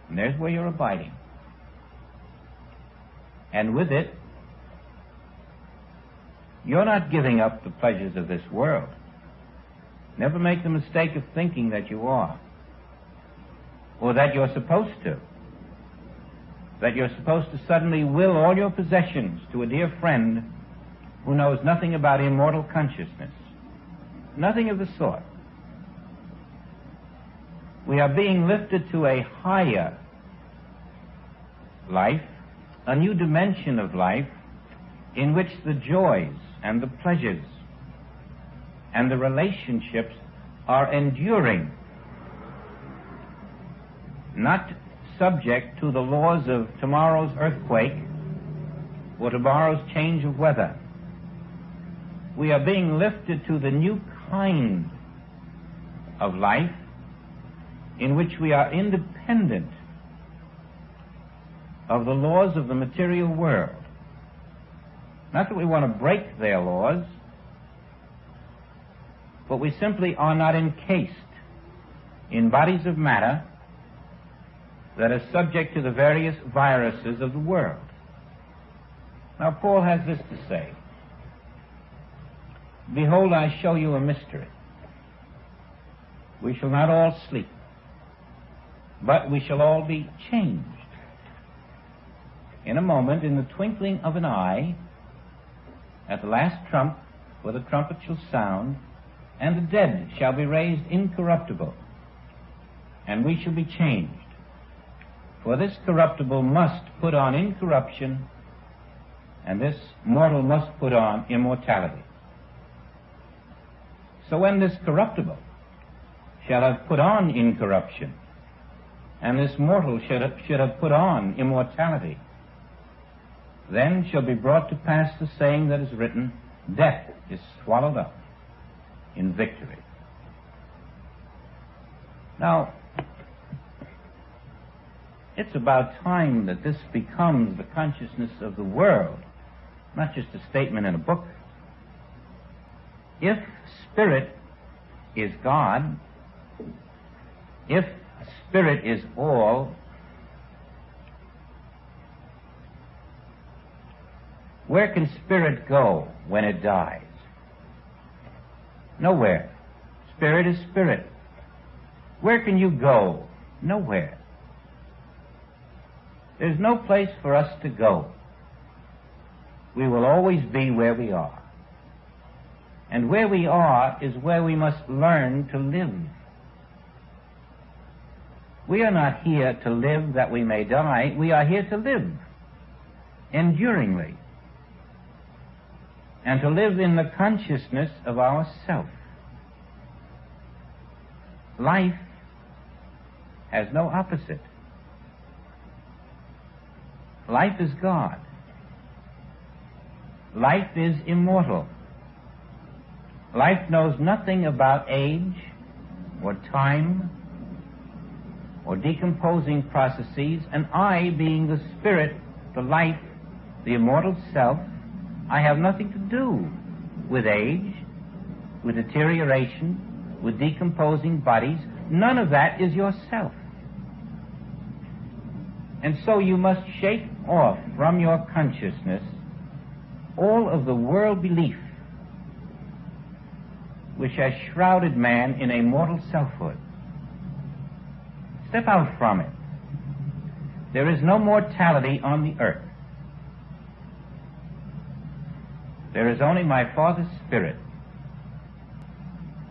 And there's where you're abiding. And with it, you're not giving up the pleasures of this world. Never make the mistake of thinking that you are, or that you're supposed to. That you're supposed to suddenly will all your possessions to a dear friend who knows nothing about immortal consciousness. Nothing of the sort. We are being lifted to a higher life, a new dimension of life, in which the joys and the pleasures and the relationships are enduring, not subject to the laws of tomorrow's earthquake or tomorrow's change of weather. We are being lifted to the new kind of life in which we are independent of the laws of the material world. Not that we want to break their laws, but we simply are not encased in bodies of matter that are subject to the various viruses of the world. Now, Paul has this to say: "Behold, I show you a mystery. We shall not all sleep, but we shall all be changed in a moment, in the twinkling of an eye, at the last trump, for the trumpet shall sound, and the dead shall be raised incorruptible, and we shall be changed. For this corruptible must put on incorruption, and this mortal must put on immortality. So when this corruptible shall have put on incorruption, and this mortal should have put on immortality, then shall be brought to pass the saying that is written, death is swallowed up in victory. Now, it's about time that this becomes the consciousness of the world, not just a statement in a book. If spirit is God, if spirit is all, where can spirit go when it dies? Nowhere. Spirit is spirit. Where can you go? Nowhere. There's no place for us to go. We will always be where we are. And where we are is where we must learn to live. We are not here to live that we may die. We are here to live enduringly, and to live in the consciousness of ourself. Life has no opposite. Life is God. Life is immortal. Life knows nothing about age or time or decomposing processes, and I, being the spirit, the life, the immortal self, I have nothing to do with age, with deterioration, with decomposing bodies. None of that is yourself. And so you must shake off from your consciousness all of the world belief which has shrouded man in a mortal selfhood. Step out from it. There is no mortality on the earth. There is only my Father's Spirit.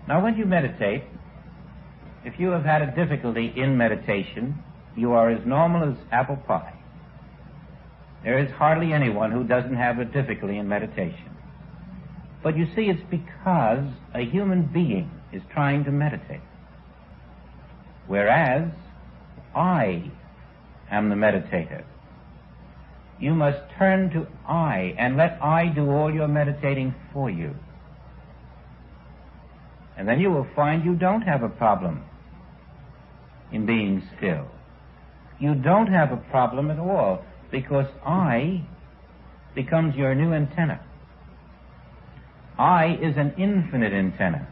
Now, when you meditate, if you have had a difficulty in meditation, you are as normal as apple pie. There is hardly anyone who doesn't have a difficulty in meditation. But you see, it's because a human being is trying to meditate, whereas I am the meditator. You must turn to I and let I do all your meditating for you. And then you will find you don't have a problem in being still. You don't have a problem at all, because I becomes your new antenna. I is an infinite antenna.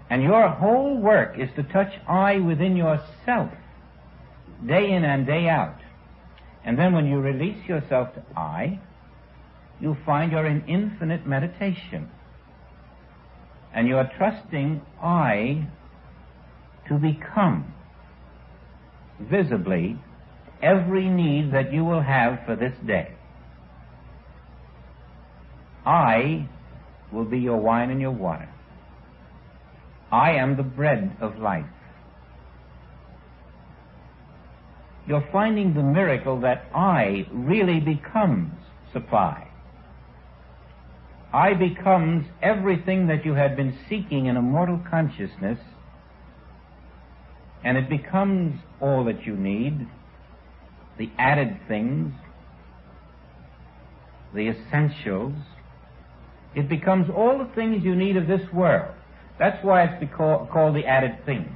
And your whole work is to touch I within yourself, day in and day out. And then when you release yourself to I, you'll find you're in infinite meditation. And you're trusting I to become visibly every need that you will have for this day. I will be your wine and your water. I am the bread of life. You're finding the miracle that I really becomes supply. I becomes everything that you had been seeking in a mortal consciousness, and it becomes all that you need, the added things, the essentials. It becomes all the things you need of this world. That's why it's called the added things.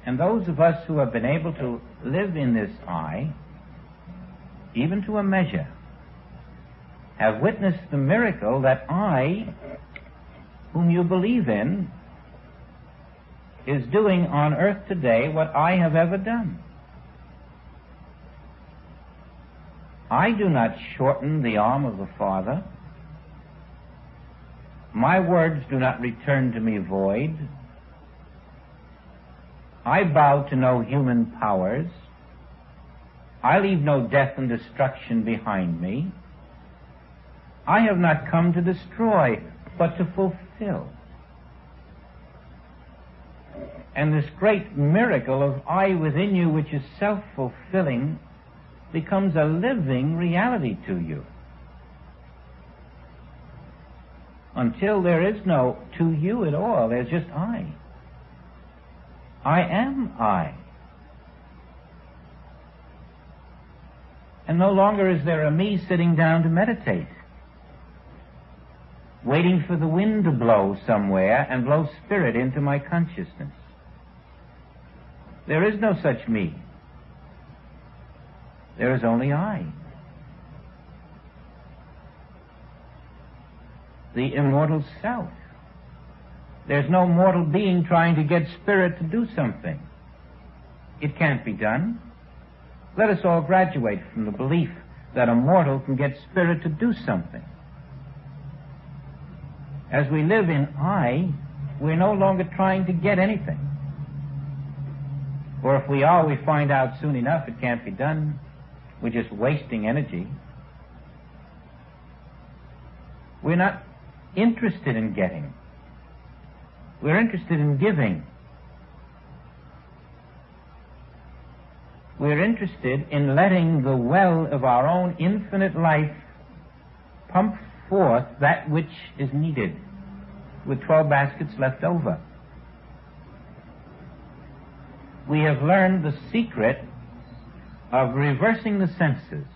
And those of us who have been able to live in this I, even to a measure, have witnessed the miracle that I, whom you believe in, is doing on earth today what I have ever done. I do not shorten the arm of the Father. My words do not return to me void. I bow to no human powers. I leave no death and destruction behind me. I have not come to destroy, but to fulfill. And this great miracle of I within you, which is self-fulfilling, becomes a living reality to you. Until there is no to you at all, there's just I. I am I. And no longer is there a me sitting down to meditate, waiting for the wind to blow somewhere and blow spirit into my consciousness. There is no such me. There is only I. The immortal self. There's no mortal being trying to get spirit to do something. It can't be done. Let us all graduate from the belief that a mortal can get spirit to do something. As we live in I, we're no longer trying to get anything. Or if we are, we find out soon enough it can't be done. We're just wasting energy. We're not interested in getting. We're interested in giving. We're interested in letting the well of our own infinite life pump forth that which is needed, with 12 baskets left over. We have learned the secret of reversing the senses.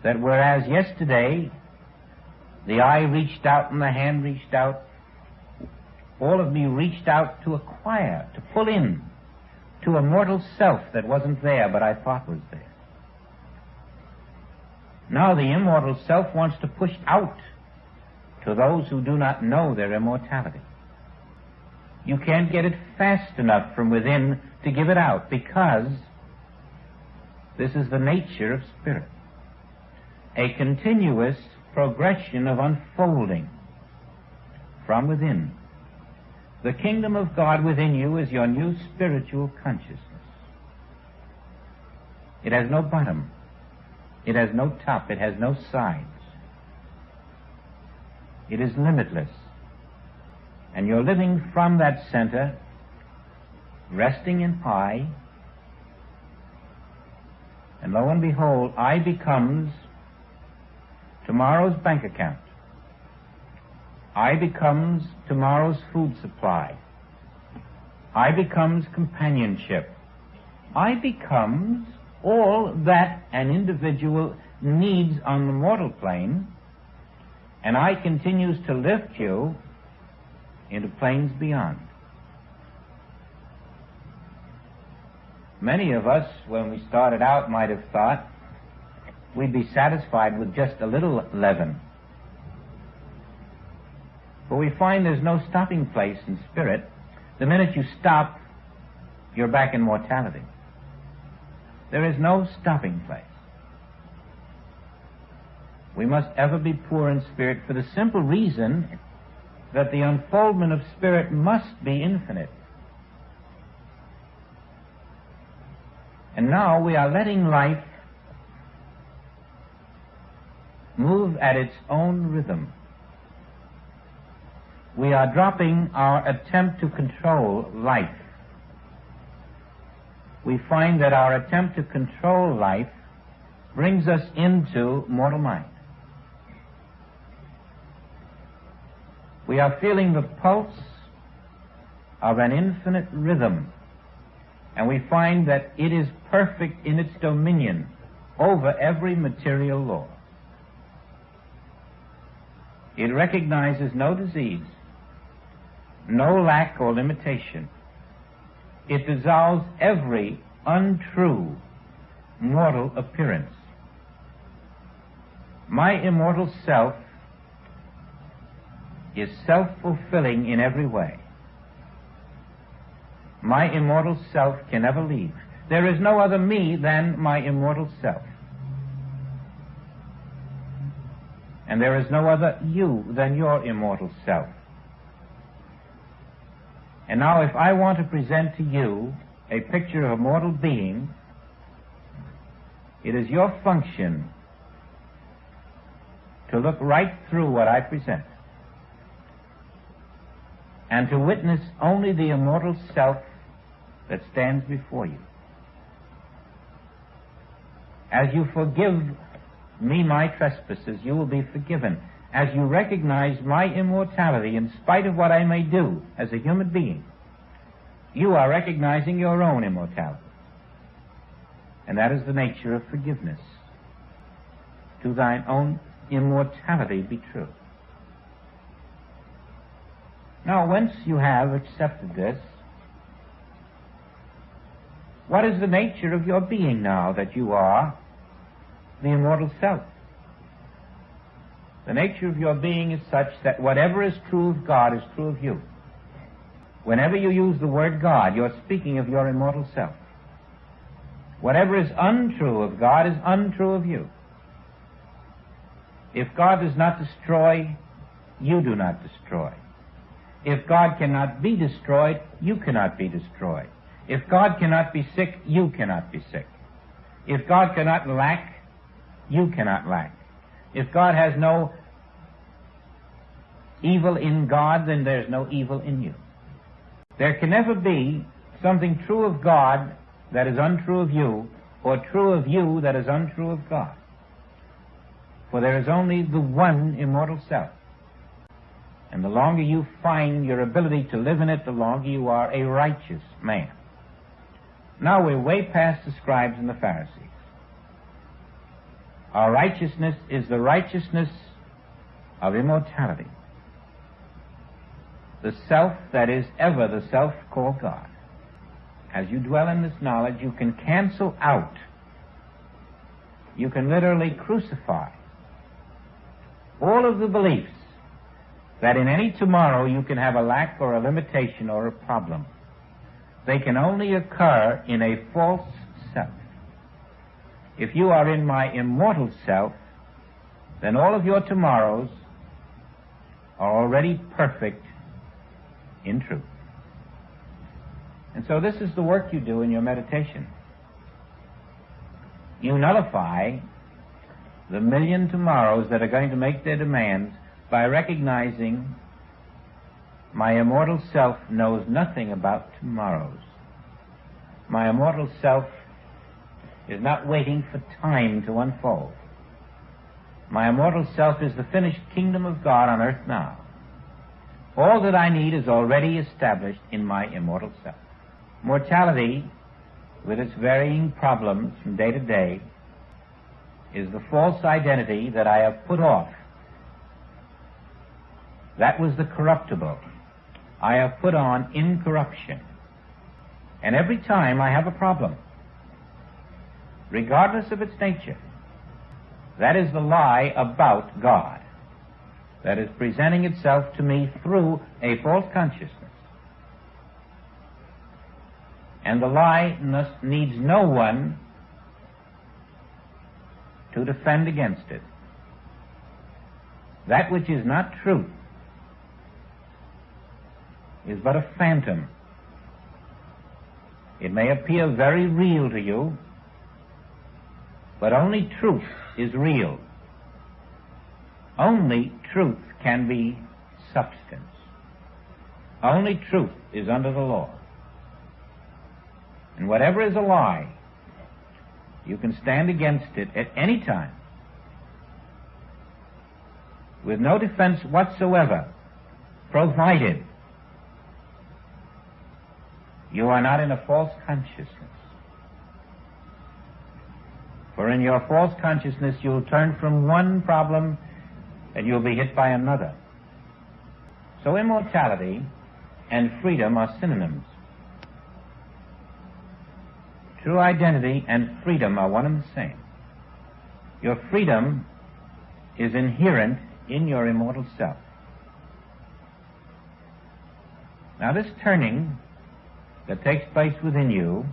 That whereas yesterday the eye reached out and the hand reached out, all of me reached out to acquire, to pull in, to a mortal self that wasn't there but I thought was there. Now the immortal self wants to push out to those who do not know their immortality. You can't get it fast enough from within to give it out, because this is the nature of spirit. A continuous progression of unfolding from within. The kingdom of God within you is your new spiritual consciousness. It has no bottom. It has no top. It has no sides. It is limitless. And you're living from that center, resting in I, and lo and behold, I becomes tomorrow's bank account. I becomes tomorrow's food supply. I becomes companionship. I becomes all that an individual needs on the mortal plane, and I continues to lift you into planes beyond. Many of us, when we started out, might have thought we'd be satisfied with just a little leaven. But we find there's no stopping place in spirit. The minute you stop, you're back in mortality. There is no stopping place. We must ever be poor in spirit for the simple reason that the unfoldment of spirit must be infinite. And now we are letting life move at its own rhythm. We are dropping our attempt to control life. We find that our attempt to control life brings us into mortal mind. We are feeling the pulse of an infinite rhythm, and we find that it is perfect in its dominion over every material law. It recognizes no disease, no lack or limitation. It dissolves every untrue mortal appearance. My immortal self is self-fulfilling in every way. My immortal self can never leave. There is no other me than my immortal self. And there is no other you than your immortal self. And now if I want to present to you a picture of a mortal being, it is your function to look right through what I present and to witness only the immortal self that stands before you. As you forgive me my trespasses, you will be forgiven. As you recognize my immortality in spite of what I may do as a human being, you are recognizing your own immortality. And that is the nature of forgiveness. To thine own immortality be true. Now, once you have accepted this, what is the nature of your being now that you are the immortal self? The nature of your being is such that whatever is true of God is true of you. Whenever you use the word God, you're speaking of your immortal self. Whatever is untrue of God is untrue of you. If God does not destroy, you do not destroy. If God cannot be destroyed, you cannot be destroyed. If God cannot be sick, you cannot be sick. If God cannot lack, you cannot lack. If God has no evil in God, then there's no evil in you. There can never be something true of God that is untrue of you, or true of you that is untrue of God. For there is only the one immortal self. And the longer you find your ability to live in it, the longer you are a righteous man. Now we're way past the scribes and the Pharisees. Our righteousness is the righteousness of immortality. The self that is ever the self called God. As you dwell in this knowledge, you can cancel out, you can literally crucify all of the beliefs that in any tomorrow you can have a lack or a limitation or a problem. They can only occur in a false self. If you are in my immortal self, then all of your tomorrows are already perfect in truth. And so this is the work you do in your meditation. You nullify the million tomorrows that are going to make their demands by recognizing my immortal self knows nothing about tomorrows. My immortal self is not waiting for time to unfold. My immortal self is the finished kingdom of God on earth now. All that I need is already established in my immortal self. Mortality, with its varying problems from day to day, is the false identity that I have put off. That was the corruptible. I have put on incorruption. And every time I have a problem, regardless of its nature, that is the lie about God that is presenting itself to me through a false consciousness. And the lie needs no one to defend against it. That which is not truth is but a phantom. It may appear very real to you, but only truth is real. Only truth can be substance. Only truth is under the law. And whatever is a lie, you can stand against it at any time with no defense whatsoever, provided you are not in a false consciousness. For in your false consciousness you'll turn from one problem and you'll be hit by another. So immortality and freedom are synonyms. True identity and freedom are one and the same. Your freedom is inherent in your immortal self. Now this turning that takes place within you,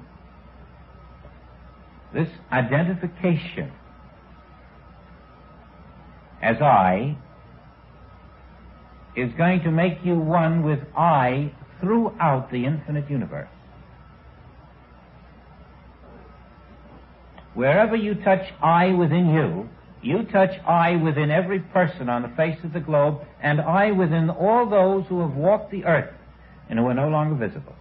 this identification as I, is going to make you one with I throughout the infinite universe. Wherever you touch I within you, you touch I within every person on the face of the globe, and I within all those who have walked the earth and who are no longer visible.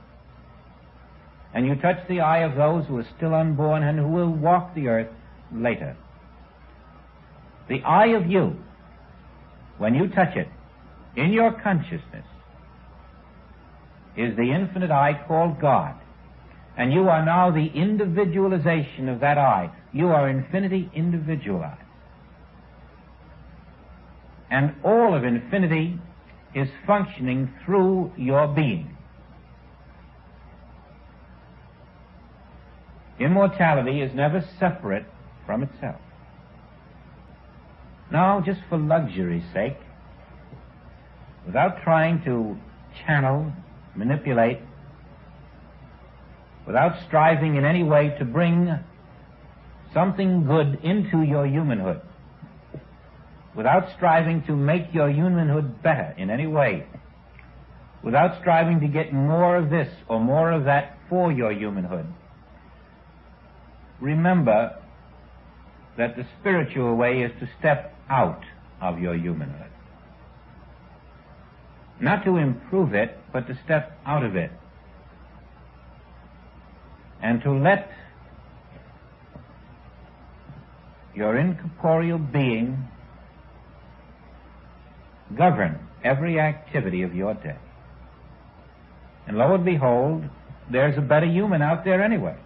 And you touch the I of those who are still unborn and who will walk the earth later. The I of you, when you touch it, in your consciousness, is the infinite I called God. And you are now the individualization of that I. You are infinity individualized. And all of infinity is functioning through your being. Immortality is never separate from itself. Now, just for luxury's sake, without trying to channel, manipulate, without striving in any way to bring something good into your humanhood, without striving to make your humanhood better in any way, without striving to get more of this or more of that for your humanhood, remember that the spiritual way is to step out of your humanhood. Not to improve it, but to step out of it. And to let your incorporeal being govern every activity of your day. And lo and behold, there's a better human out there anyway.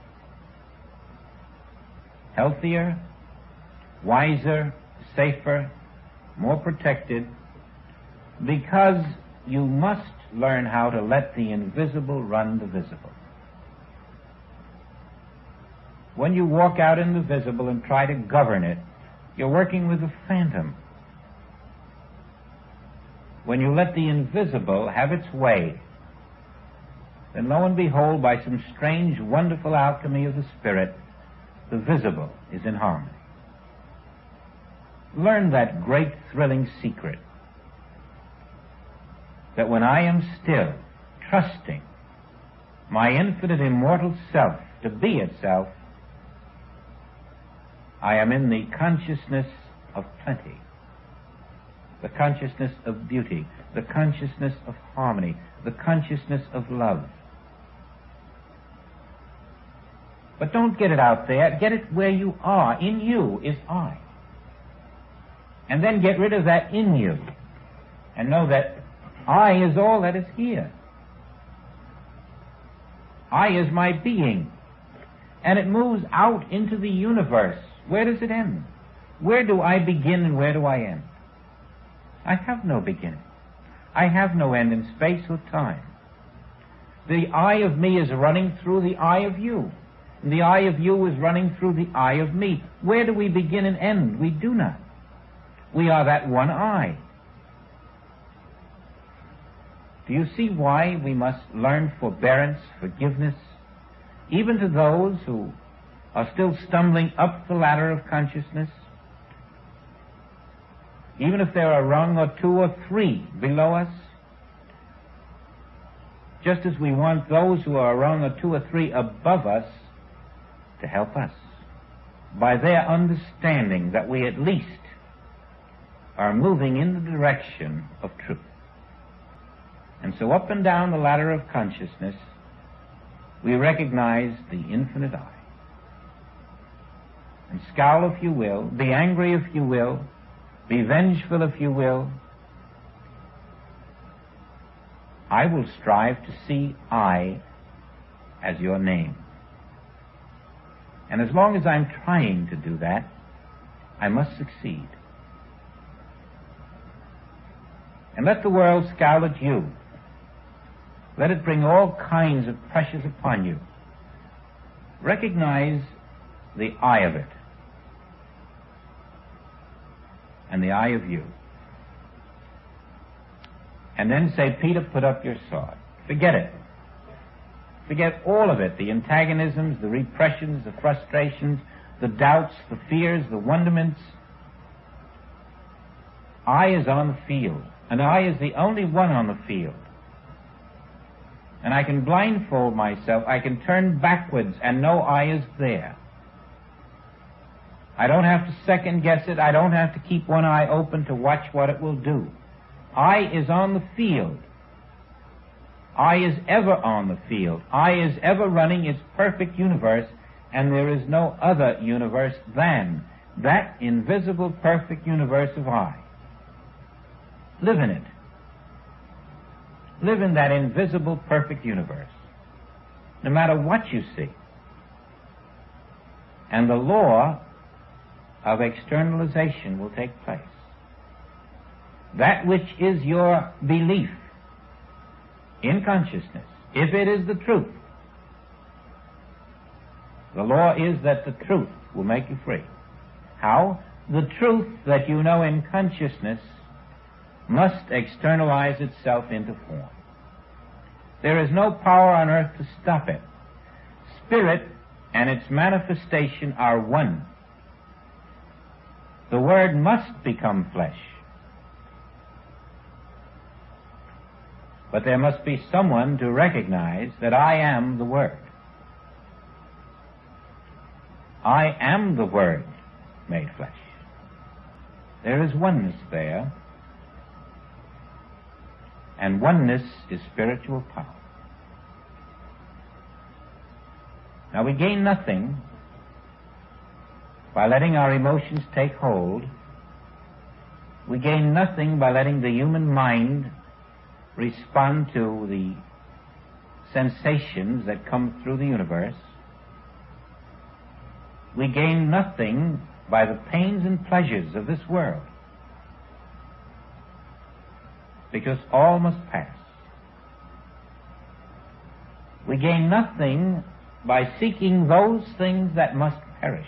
Healthier, wiser, safer, more protected, because you must learn how to let the invisible run the visible. When you walk out in the visible and try to govern it, you're working with a phantom. When you let the invisible have its way, then lo and behold, by some strange, wonderful alchemy of the spirit, the visible is in harmony. Learn that great, thrilling secret, that when I am still, trusting my infinite immortal self to be itself, I am in the consciousness of plenty, the consciousness of beauty, the consciousness of harmony, the consciousness of love. But don't get it out there. Get it where you are. In you is I. And then get rid of that in you and know that I is all that is here. I is my being. And it moves out into the universe. Where does it end? Where do I begin and where do I end? I have no beginning. I have no end in space or time. The I of me is running through the I of you. And the I of you is running through the I of me. Where do we begin and end? We do not. We are that one I. Do you see why we must learn forbearance, forgiveness, even to those who are still stumbling up the ladder of consciousness? Even if there are a rung or two or three below us, just as we want those who are a rung or two or three above us to help us by their understanding that we at least are moving in the direction of truth. And so up and down the ladder of consciousness, we recognize the infinite I. And scowl if you will, be angry if you will, be vengeful if you will. I will strive to see I as your name. And as long as I'm trying to do that, I must succeed. And let the world scowl at you. Let it bring all kinds of pressures upon you. Recognize the I of it and the I of you. And then say, Peter, put up your sword. Forget it. Forget all of it, the antagonisms, the repressions, the frustrations, the doubts, the fears, the wonderments. I is on the field, and I is the only one on the field. And I can blindfold myself, I can turn backwards and know I is there. I don't have to second guess it. I don't have to keep one eye open to watch what it will do. I is on the field. I is ever on the field. I is ever running its perfect universe, and there is no other universe than that invisible perfect universe of I. Live in it. Live in that invisible perfect universe, no matter what you see. And the law of externalization will take place. That which is your belief in consciousness, if it is the truth, the law is that the truth will make you free. How? The truth that you know in consciousness must externalize itself into form. There is no power on earth to stop it. Spirit and its manifestation are one. The Word must become flesh. But there must be someone to recognize that I am the Word. I am the Word made flesh. There is oneness there, and oneness is spiritual power. Now, we gain nothing by letting our emotions take hold. We gain nothing by letting the human mind respond to the sensations that come through the universe. We gain nothing by the pains and pleasures of this world, because all must pass. We gain nothing by seeking those things that must perish.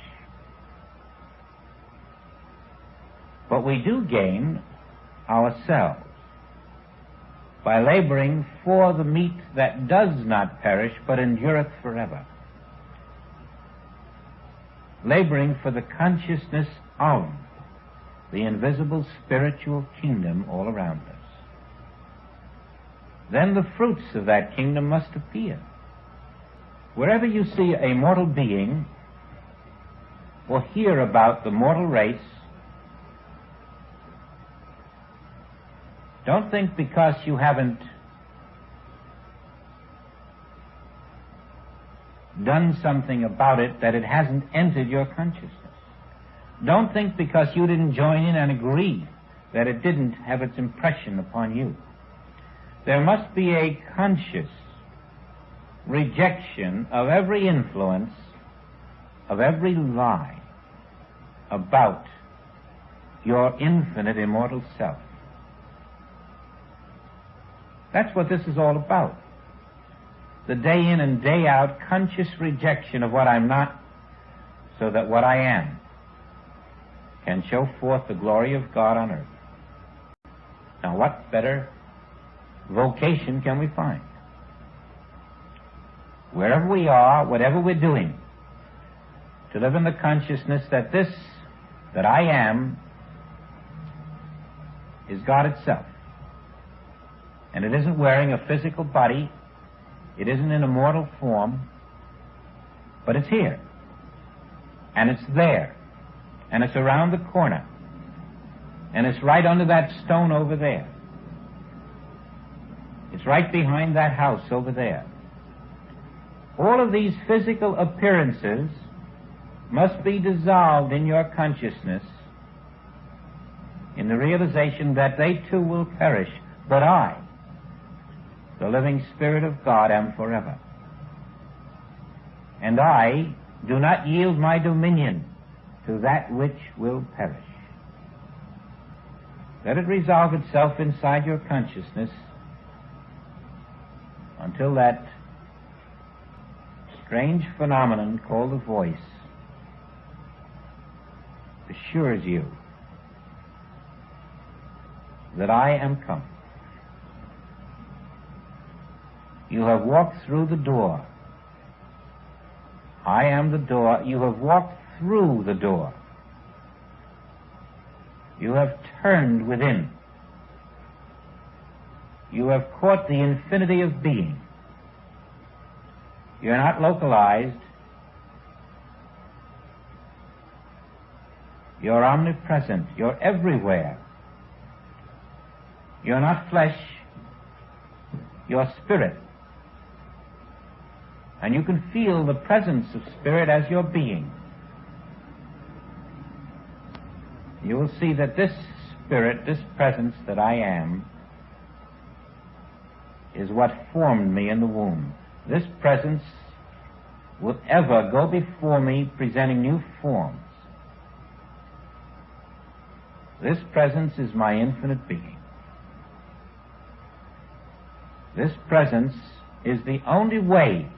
But we do gain ourselves by laboring for the meat that does not perish but endureth forever. Laboring for the consciousness of the invisible spiritual kingdom all around us. Then the fruits of that kingdom must appear. Wherever you see a mortal being or hear about the mortal race, don't think because you haven't done something about it that it hasn't entered your consciousness. Don't think because you didn't join in and agree that it didn't have its impression upon you. There must be a conscious rejection of every influence, of every lie about your infinite immortal self. That's what this is all about. The day in and day out conscious rejection of what I'm not, so that what I am can show forth the glory of God on earth. Now, what better vocation can we find? Wherever we are, whatever we're doing, to live in the consciousness that this, that I am, is God itself. And it isn't wearing a physical body, it isn't in a mortal form, but it's here, and it's there, and it's around the corner, and it's right under that stone over there. It's right behind that house over there. All of these physical appearances must be dissolved in your consciousness in the realization that they too will perish, but I, the living Spirit of God, am forever. And I do not yield my dominion to that which will perish. Let it resolve itself inside your consciousness until that strange phenomenon called the voice assures you that I am come. You have walked through the door. I am the door. You have walked through the door. You have turned within. You have caught the infinity of being. You're not localized. You're omnipresent. You're everywhere. You're not flesh. You're spirit. And you can feel the presence of spirit as your being. You will see that this spirit, this presence that I am, is what formed me in the womb. This presence will ever go before me presenting new forms. This presence is my infinite being. This presence is the only way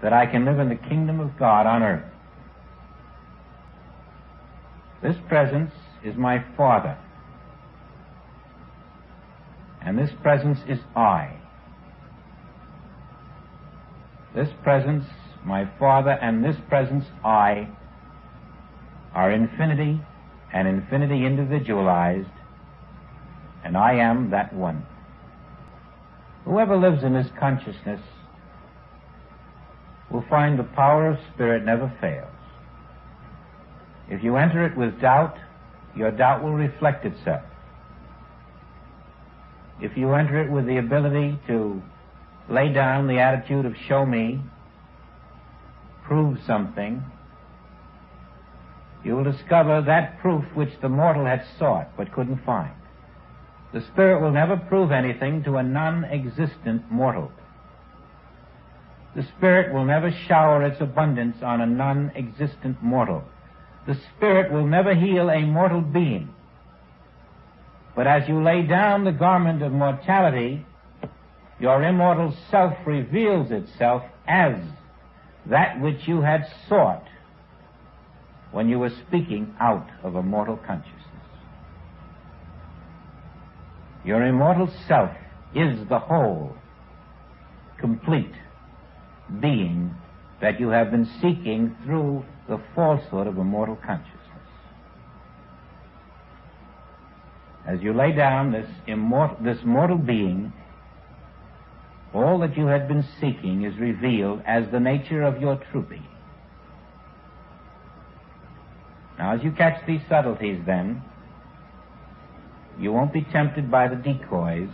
that I can live in the kingdom of God on earth. This presence is my Father. And this presence is I. This presence, my Father, and this presence, I, are infinity and infinity individualized, and I am that one. Whoever lives in this consciousness will find the power of spirit never fails. If you enter it with doubt, your doubt will reflect itself. If you enter it with the ability to lay down the attitude of show me, prove something, you will discover that proof which the mortal had sought but couldn't find. The spirit will never prove anything to a non-existent mortal. The spirit will never shower its abundance on a non-existent mortal. The spirit will never heal a mortal being. But as you lay down the garment of mortality, your immortal self reveals itself as that which you had sought when you were speaking out of a mortal consciousness. Your immortal self is the whole, complete being that you have been seeking through the falsehood of a mortal consciousness. As you lay down this mortal being, all that you had been seeking is revealed as the nature of your true being. Now, as you catch these subtleties, then, you won't be tempted by the decoys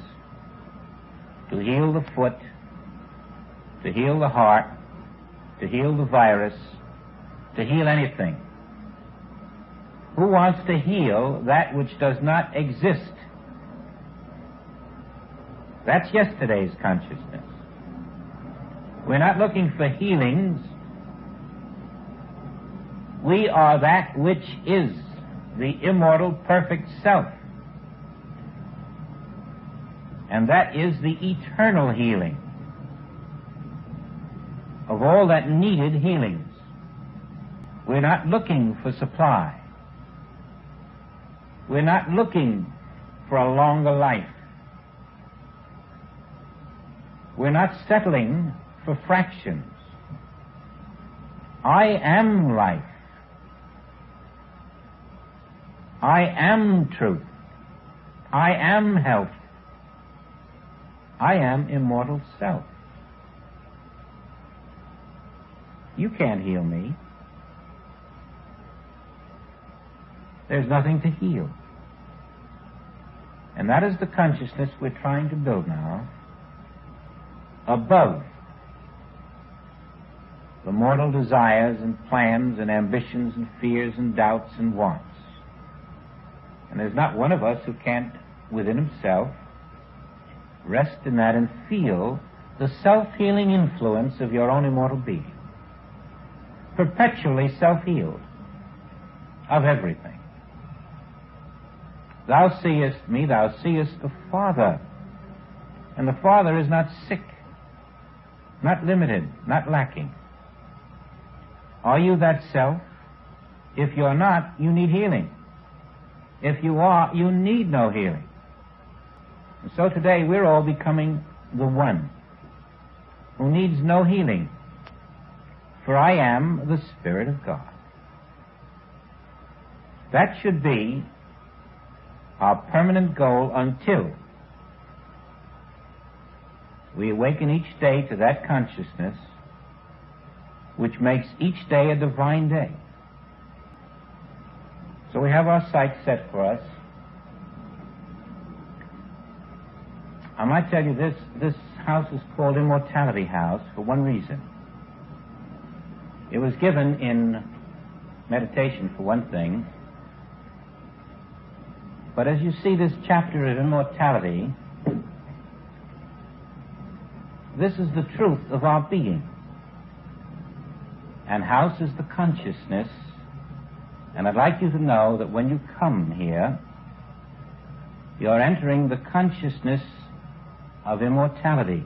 to heal the foot, to heal the heart, to heal the virus, to heal anything. Who wants to heal that which does not exist? That's yesterday's consciousness. We're not looking for healings. We are that which is the immortal perfect self. And that is the eternal healing of all that needed healings. We're not looking for supply. We're not looking for a longer life. We're not settling for fractions. I am life. I am truth. I am health. I am immortal self. You can't heal me. There's nothing to heal. And that is the consciousness we're trying to build now, above the mortal desires and plans and ambitions and fears and doubts and wants. And there's not one of us who can't, within himself, rest in that and feel the self-healing influence of your own immortal being. Perpetually self-healed of everything. Thou seest me, thou seest the Father. And the Father is not sick, not limited, not lacking. Are you that self? If you're not, you need healing. If you are, you need no healing. And so today we're all becoming the one who needs no healing. For I am the Spirit of God. That should be our permanent goal until we awaken each day to that consciousness which makes each day a divine day. So we have our sights set for us. I might tell you this house is called Immortality House for one reason. It was given in meditation for one thing, but as you see this chapter of immortality, this is the truth of our being. And house is the consciousness, and I'd like you to know that when you come here, you're entering the consciousness of immortality.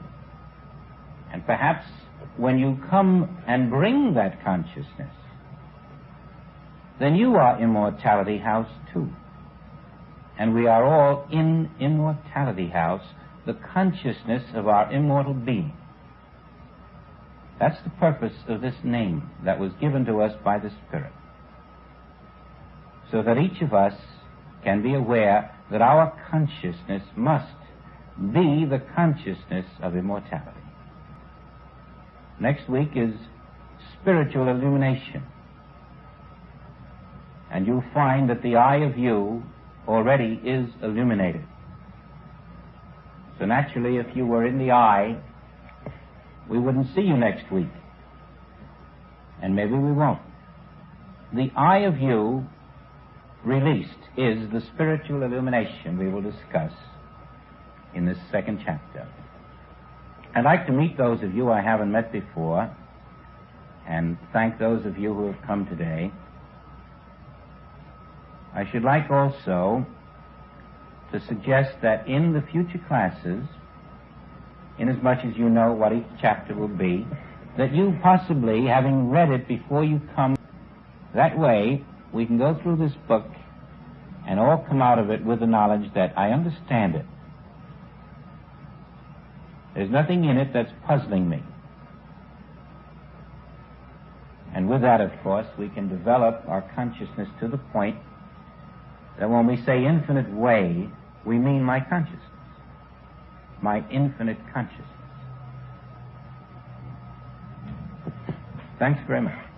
And perhaps when you come and bring that consciousness, then you are Immortality House too. And we are all in Immortality House, the consciousness of our immortal being. That's the purpose of this name that was given to us by the Spirit, so that each of us can be aware that our consciousness must be the consciousness of immortality. Next week is spiritual illumination, and you'll find that the eye of you already is illuminated. So naturally, if you were in the eye, we wouldn't see you next week, and maybe we won't. The eye of you released is the spiritual illumination we will discuss in this second chapter. I'd like to meet those of you I haven't met before and thank those of you who have come today. I should like also to suggest that in the future classes, inasmuch as you know what each chapter will be, that you possibly, having read it before you come, that way we can go through this book and all come out of it with the knowledge that I understand it. There's nothing in it that's puzzling me. And with that, of course, we can develop our consciousness to the point that when we say infinite way, we mean my consciousness, my infinite consciousness. Thanks very much.